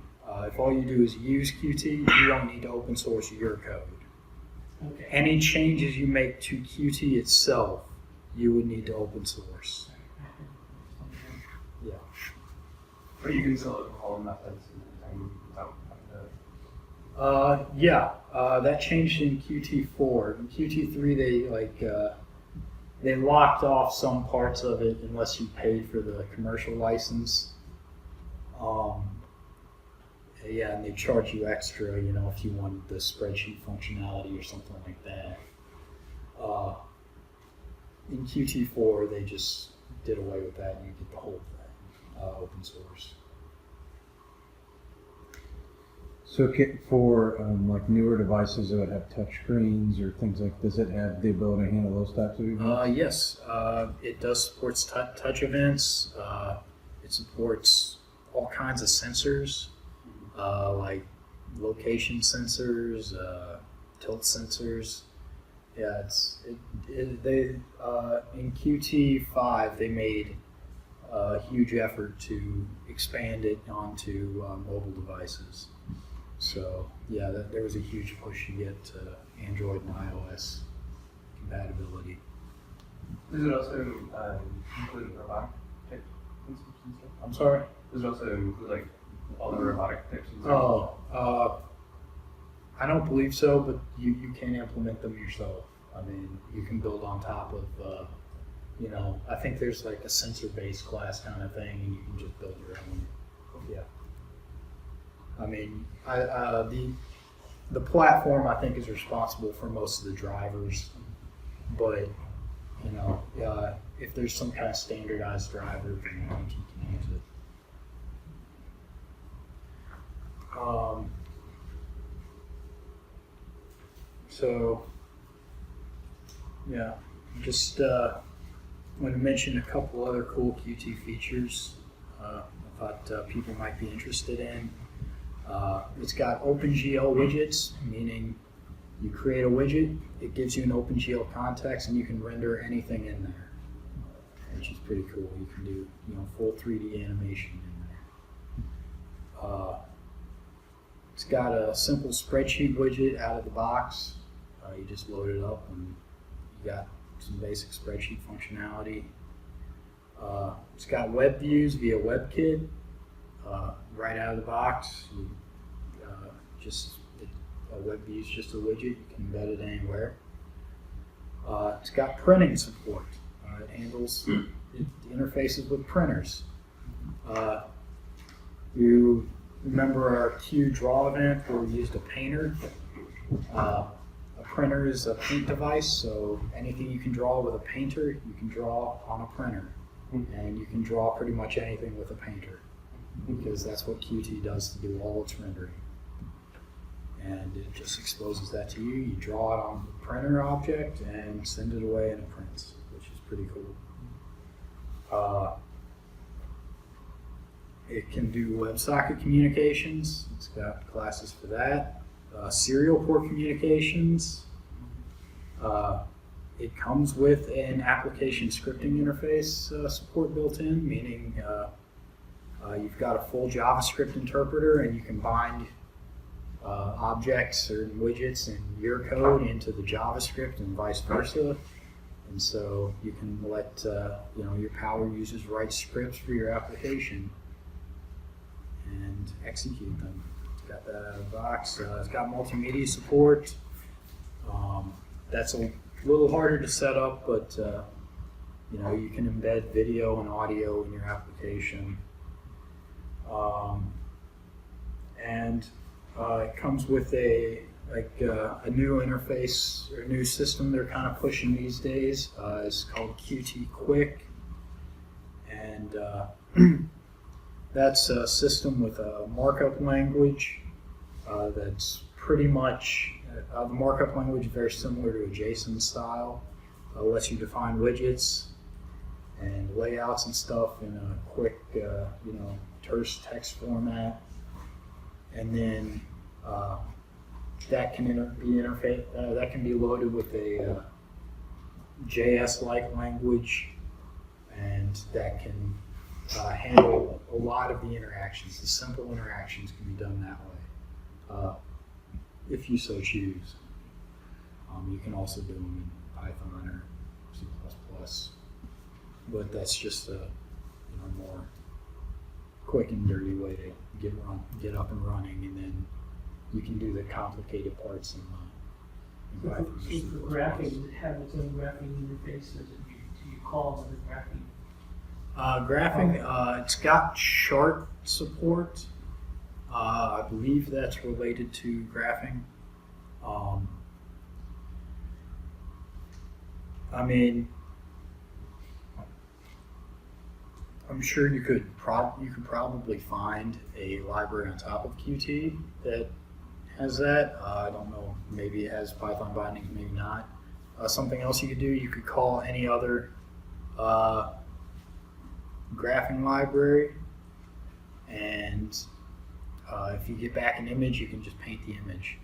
if all you do is use Qt, you don't need to open source your code. Okay. Any changes you make to Qt itself, you would need to open source. Yeah. But you can still call methods and without having to. Yeah, that changed in Qt4. In Qt3, they locked off some parts of it unless you paid for the commercial license. Yeah, and they charge you extra, if you wanted the spreadsheet functionality or something like that. In Qt4, they just did away with that, and you get the whole thing open source. So for like newer devices that would have touch screens or things like, does it have the ability to handle those types of events? Yes, it does support touch events. It supports all kinds of sensors, like location sensors, tilt sensors. Yeah, in Qt5 they made a huge effort to expand it onto mobile devices. So yeah, there was a huge push to get Android and iOS compatibility. Does it also include robotic type concepts and stuff? I'm sorry? Does it also include like all the robotic types and stuff? I don't believe so, but you can implement them yourself. I mean, you can build on top of, I think there's like a sensor-based class kind of thing, and you can just build your own. Yeah. I mean, the platform I think is responsible for most of the drivers, but if there's some kind of standardized driver, then I think you can use it. So, yeah, just want to mention a couple other cool Qt features I thought people might be interested in. It's got OpenGL widgets, meaning you create a widget, it gives you an OpenGL context, and you can render anything in there, which is pretty cool. You can do full 3D animation in there. It's got a simple spreadsheet widget out of the box. You just load it up and you got some basic spreadsheet functionality. It's got web views via WebKit right out of the box. A web view is just a widget. You can embed it anywhere. It's got printing support. It handles it interfaces with printers. You remember our Q draw event where we used a painter? A printer is a paint device, so anything you can draw with a painter, you can draw on a printer. And you can draw pretty much anything with a painter, because that's what Qt does to do all its rendering. And it just exposes that to you. You draw it on the printer object and send it away and it prints, which is pretty cool. It can do WebSocket communications. It's got classes for that. Serial port communications. It comes with an application scripting interface support built in, meaning you've got a full JavaScript interpreter and you can bind objects or widgets in your code into the JavaScript and vice versa. And so you can let your power users write scripts for your application and execute them. It's got that out of the box. It's got multimedia support. That's a little harder to set up, but you can embed video and audio in your application. And it comes with a new interface or a new system they're kind of pushing these days. It's called Qt Quick, and that's a system with a markup language that's pretty much the markup language is very similar to a JSON style. Lets you define widgets, and layouts and stuff in a quick, terse text format. And then that can that can be loaded with a JS-like language, and that can handle a lot of the interactions. The simple interactions can be done that way, if you so choose. You can also do them in Python or C++, but that's just a more quick and dirty way to get up and running, and then you can do the complicated parts in Python. or C++. So for graphing, does it have its own graphing interface, or do you call it a graphing? Graphing, it's got chart support. I believe that's related to graphing. I mean, I'm sure you could probably find a library on top of Qt that has that. I don't know, maybe it has Python bindings, maybe not. Something else you could do, you could call any other graphing library, and if you get back an image, you can just paint the image.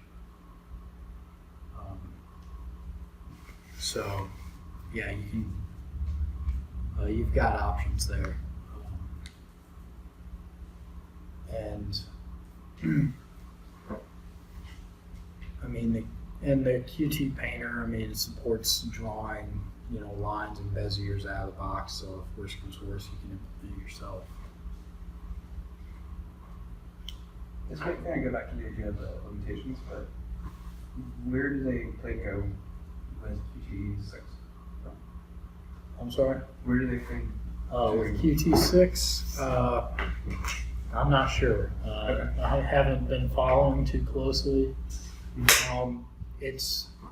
So yeah, you can. You've got options there, and I mean the Qt Painter. I mean, it supports drawing lines and beziers out of the box. So if worse comes worse, you can implement it yourself. This might kind of go back to the idea of the limitations, but where do they go with Qt6? I'm sorry? Where do they think? With Qt6, I'm not sure. I haven't been following too closely.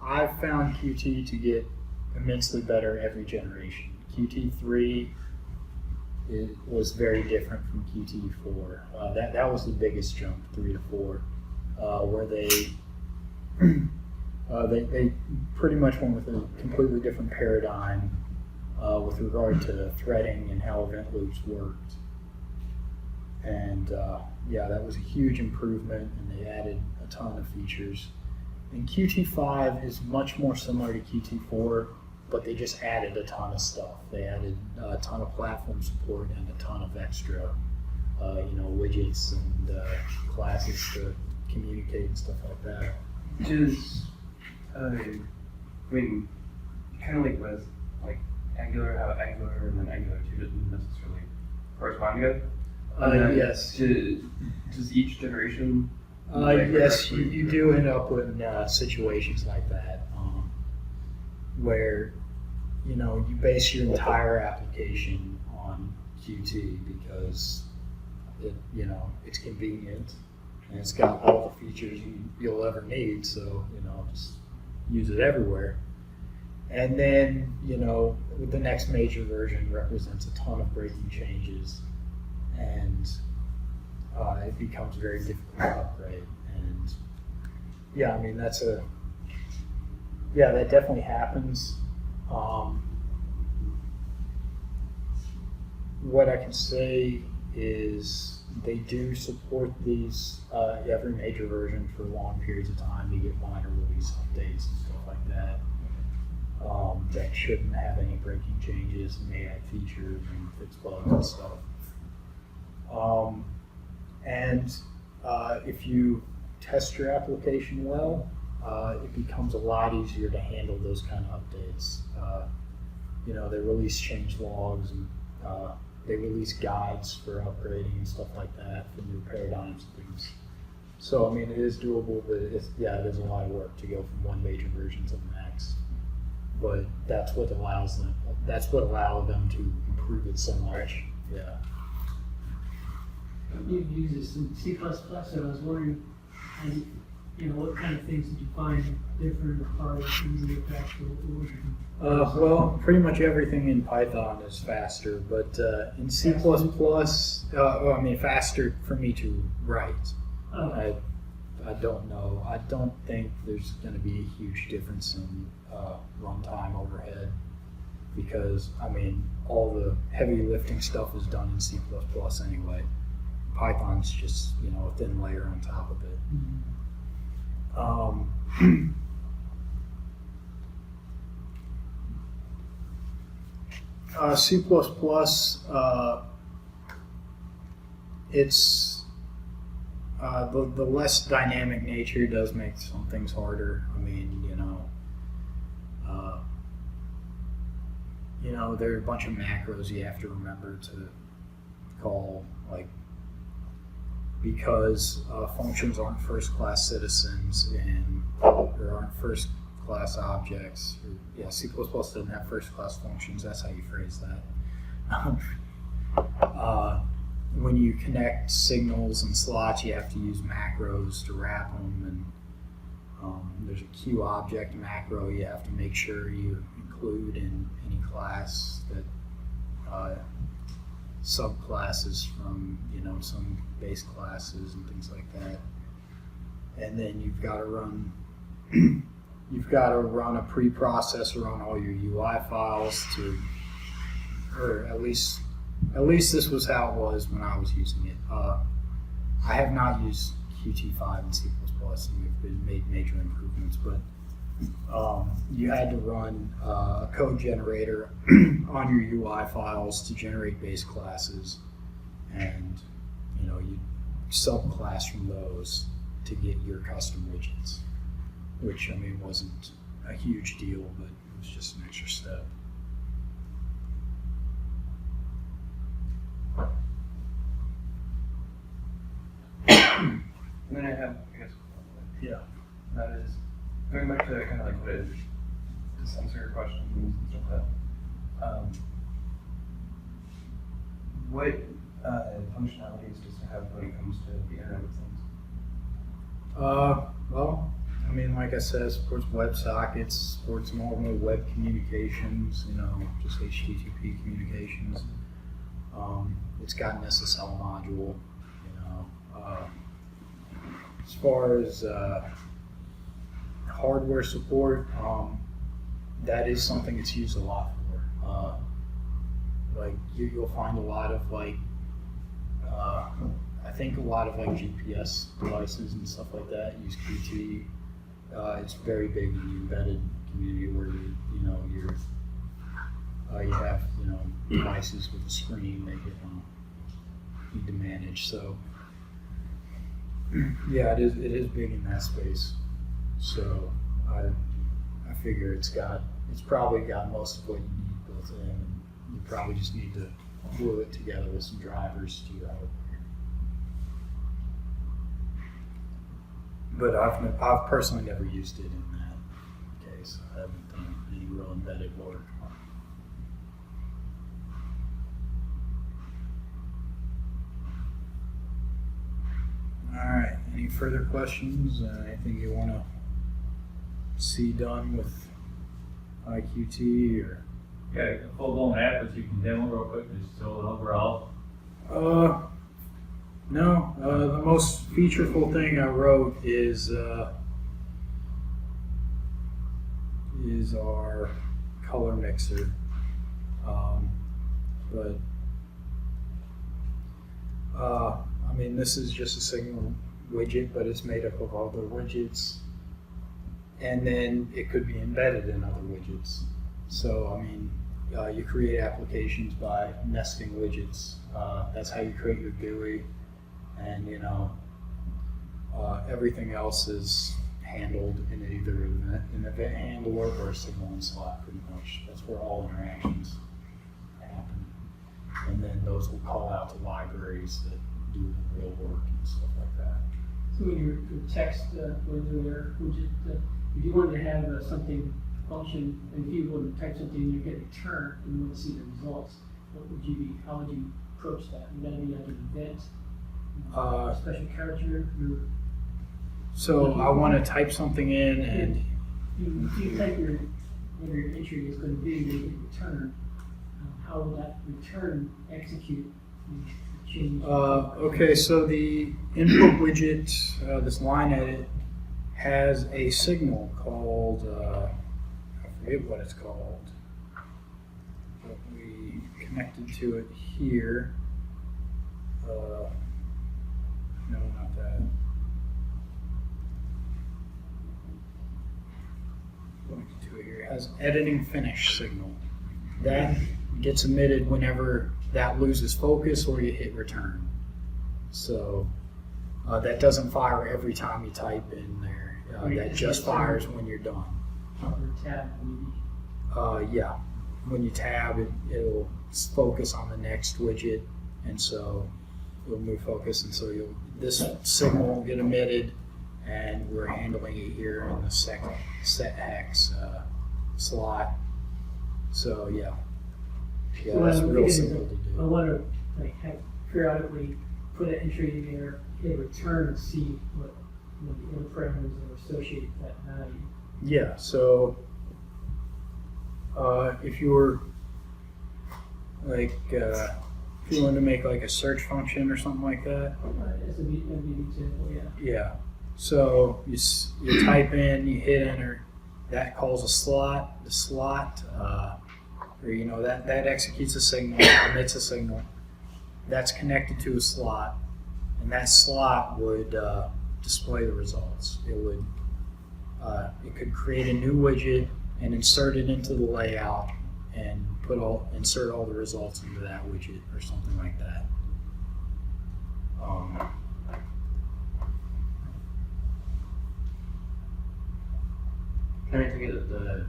I've found Qt to get immensely better every generation. Qt3 was very different from Qt4. That was the biggest jump, 3 to 4, where they pretty much went with a completely different paradigm with regard to threading and how event loops worked. And that was a huge improvement, and they added a ton of features. And Qt5 is much more similar to Qt4, but they just added a ton of stuff. They added a ton of platform support and a ton of extra, widgets and classes to communicate and stuff like that. Kind of like with Angular, how Angular and then Angular 2 didn't necessarily correspond together. Yes. Does each generation? Yes, you do end up in situations like that, where you base your entire application on Qt because it's convenient and it's got all the features you'll ever need. So just use it everywhere. And then with the next major version represents a ton of breaking changes, and it becomes very difficult to upgrade. And that definitely happens. What I can say is they do support these every major version for long periods of time. You get minor release updates and stuff like that. That shouldn't have any breaking changes, and they add features and fix bugs and stuff. If you test your application well, it becomes a lot easier to handle those kind of updates. They release change logs, and they release guides for upgrading and stuff like that for new paradigms and things. So, it is doable, but it is a lot of work to go from one major version to the next. But that's what allows them. That's what allowed them to improve it so much. Yeah. You use this in C++, so I was wondering, what kind of things did you find different or hard, easy, or faster? Well, pretty much everything in Python is faster, but in C++, faster for me to write. Oh. I don't know. I don't think there's going to be a huge difference in runtime overhead because I mean all the heavy lifting stuff is done in C++ anyway. Python's just, you know, a thin layer on top of it. C++, it's the less dynamic nature does make some things harder. I mean, there are a bunch of macros you have to remember to call, like, because functions aren't first-class citizens and there aren't first-class objects. C++ doesn't have first-class functions. That's how you phrase that. When you connect signals and slots, you have to use macros to wrap them, and there's a QObject macro you have to make sure you include in any class that subclasses from some base classes and things like that. And then you've got to run a preprocessor on all your UI files or at least this was how it was when I was using it. I have not used Qt5 in C++, and we've made major improvements, but you had to run a code generator on your UI files to generate base classes, and you subclass from those to get your custom widgets, which wasn't a huge deal, but it was just an extra step. And then I have, Yeah. that is going back to kind of like to answer your questions and stuff like that. What functionalities does it have when it comes to the Internet of Things? Well, like I said, it supports WebSockets, supports normal web communications, just HTTP communications. It's got an SSL module, As far as hardware support, that is something it's used a lot for. You'll find a lot of I think a lot of GPS devices and stuff like that use Qt. It's very big in the embedded community where you have devices with a screen that you need to manage. So yeah, it is big in that space. So I figure it's probably got most of what you need built in, and you probably just need to glue it together with some drivers to your hardware. But I've personally never used it in that case. I haven't done any real embedded work. All right. Any further questions? Anything you want to see done with PyQt or? Yeah, a full-blown app that you can demo real quick, just show it overall. No. The most featureful thing I wrote is our color mixer. This is just a signal widget, but it's made up of other widgets, and then it could be embedded in other widgets. So, you create applications by nesting widgets. That's how you create your GUI, and everything else is handled in either an event handler or a signal and slot, pretty much. That's where all interactions happen. And then those will call out to libraries that do the real work and stuff like that. So when your text widget, if you wanted to have something function, and if you want to type something and you get a return and you want to see the results, how would you approach that? Would that be like an event, a special character? So I want to type something in, and you type whatever your entry is going to be, and you get a return. How will that return execute? Okay, so the input widget, this line edit, has a signal called, I forget what it's called. connected to it here. No, not that. Connected to it here. It has editing finish signal. That gets emitted whenever that loses focus or you hit return. So that doesn't fire every time you type in there. That just fires when you're done. Or tab maybe. Yeah, when you tab, it'll focus on the next widget, and so it'll move focus, and so this signal will get emitted, and we're handling it here in the second set hex slot. So yeah, So that's what I'm real thinking is simple to I do. want to like have periodically put an entry in there, hit return, and see what the other parameters that are associated with that value. Yeah, so if you were like if you wanted to make like a search function or something like that. As an example, yeah. Yeah. So you type in, you hit enter, that calls a slot. The slot, or that executes a signal, emits a signal. That's connected to a slot, and that slot would display the results. It could create a new widget and insert it into the layout and insert all the results into that widget or something like that. Can I take it that the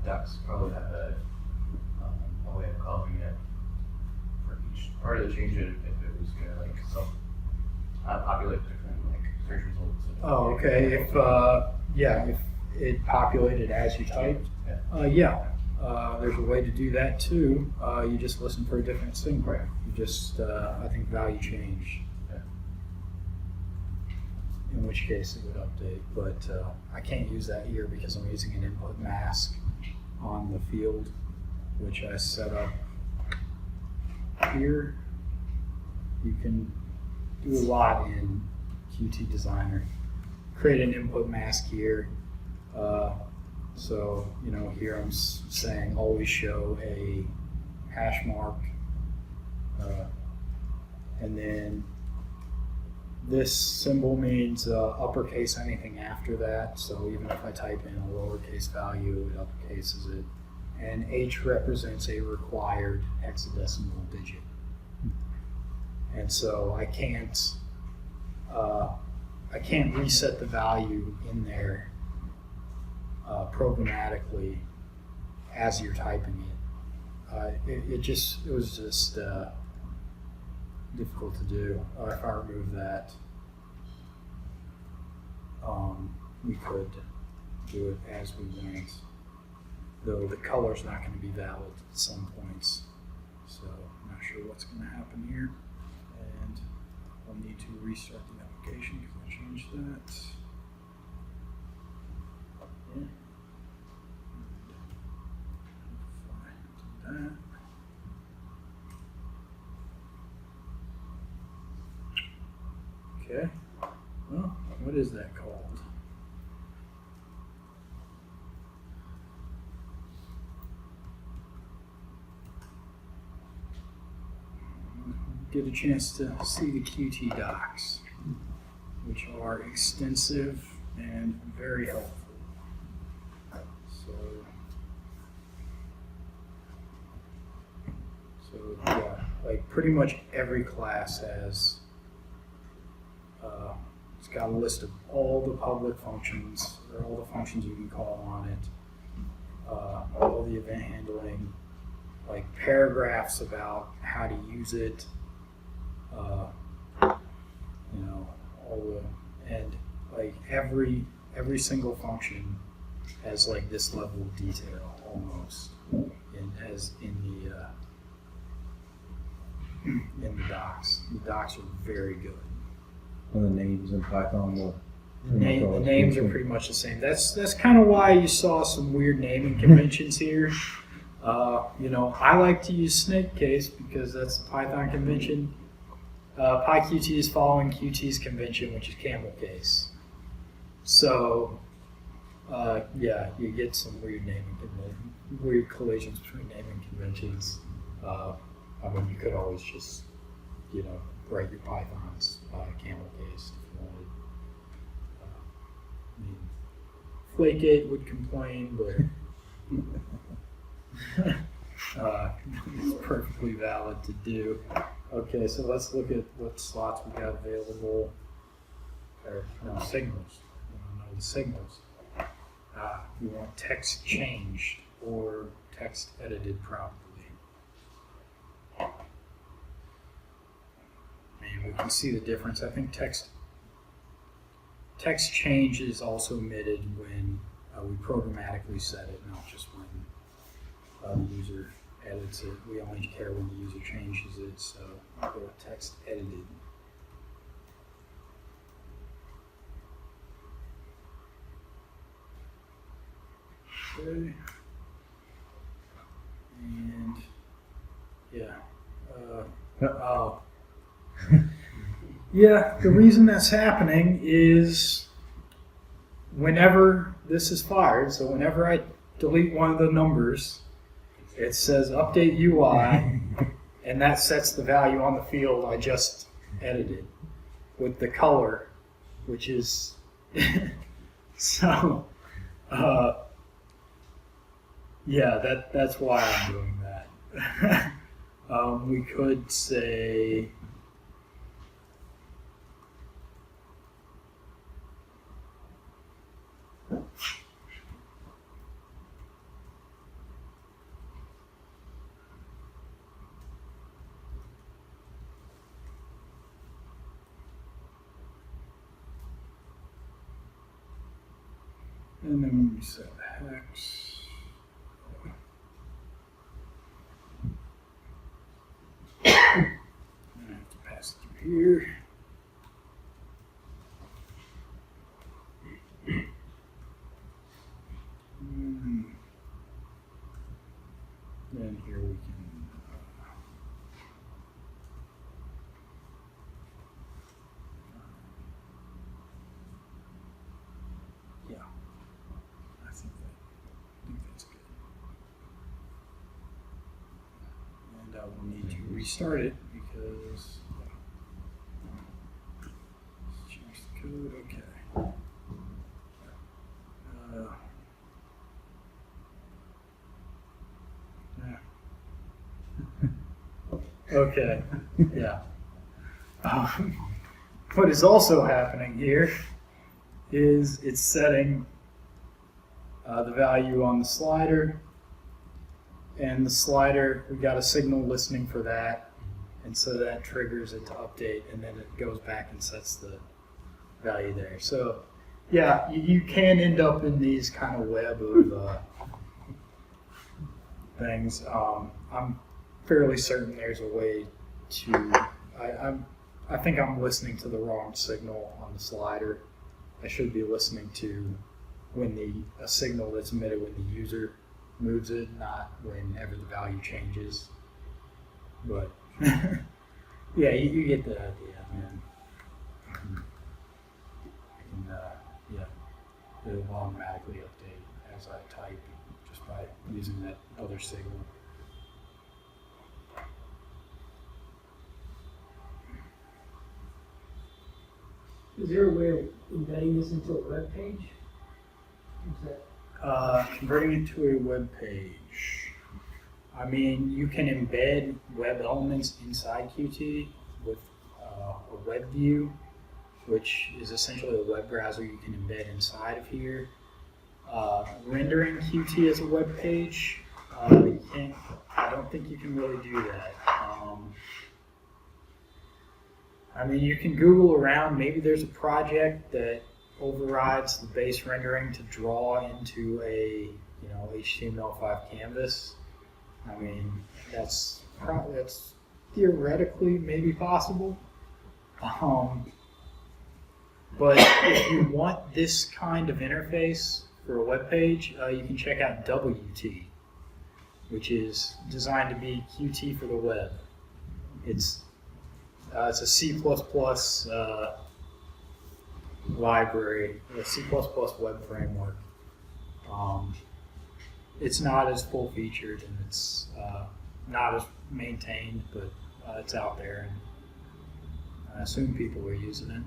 ducks probably have a way of calling it for each part of the change if it was gonna like populate different like search results? Oh, okay. If it populated as you typed, there's a way to do that too. You just listen for a different signal. Right. You just, I think, value change. In which case it would update, but I can't use that here because I'm using an input mask on the field, which I set up here. You can do a lot in Qt Designer. Create an input mask here. So, here I'm saying always show a hash mark. And then this symbol means uppercase anything after that. So even if I type in a lowercase value, it uppercases it. And H represents a required hexadecimal digit. And so I can't reset the value in there programmatically as you're typing it. It was just difficult to do. If I remove that, we could do it as we went, though the color's not going to be valid at some points. So I'm not sure what's going to happen here, and I'll need to restart the application because I changed that. Yeah. Do that. Okay, well, what is that called? Get a chance to see the Qt docs, which are extensive and very helpful. So yeah, like pretty much every class has it's got a list of all the public functions, or all the functions you can call on it, all the event handling, like paragraphs about how to use it, and like every single function has like this level of detail almost, in the docs. The docs are very good. And the names in Python will. The names are pretty much the same. That's kind of why you saw some weird naming conventions here. I like to use snake case because that's the Python convention. PyQt is following Qt's convention, which is camel case. So, you get some weird collisions between naming conventions. I mean, you could always just, write your Pythons camel case if you wanted. I mean, Flakegate would complain, but it's perfectly valid to do. Okay, so let's look at what slots we got available. Or no, signals. We don't know the signals. We want text changed or text edited properly. And we can see the difference. I think text change is also omitted when we programmatically set it, not just when the user edits it. We only care when the user changes it, so I'll go with text edited. Okay. And yeah. Oh. Yeah, the reason that's happening is whenever this is fired, so whenever I delete one of the numbers, it says update UI, and that sets the value on the field I just edited with the color, which is so. Yeah, that's why I'm doing that. We could say. And then we set hex. I have to pass it through here. Then here we can. Yeah, I think that's good. And I will need to restart it because let's change the code. Okay. Okay, yeah. What is also happening here is it's setting the value on the slider, and the slider, we got a signal listening for that, and so that triggers it to update, and then it goes back and sets the value there. So, yeah, you can end up in these kind of web of things. I'm fairly certain there's a way to. I think I'm listening to the wrong signal on the slider. I should be listening to when a signal that's emitted when the user moves it, not whenever the value changes. But yeah, you get the idea, man. Yeah, it'll automatically update as I type just by using that other signal. Is there a way of embedding this into a web page? Is that Converting it to a web page. I mean, you can embed web elements inside Qt with a web view, which is essentially a web browser you can embed inside of here. Rendering Qt as a web page, I don't think you can really do that. I mean, you can Google around. Maybe there's a project that overrides the base rendering to draw into a HTML5 canvas. I mean, that's theoretically maybe possible. But if you want this kind of interface for a web page, you can check out WT, which is designed to be Qt for the web. It's a C++ library, a C++ web framework. It's not as full-featured, and it's not as maintained, but it's out there, and I assume people are using it.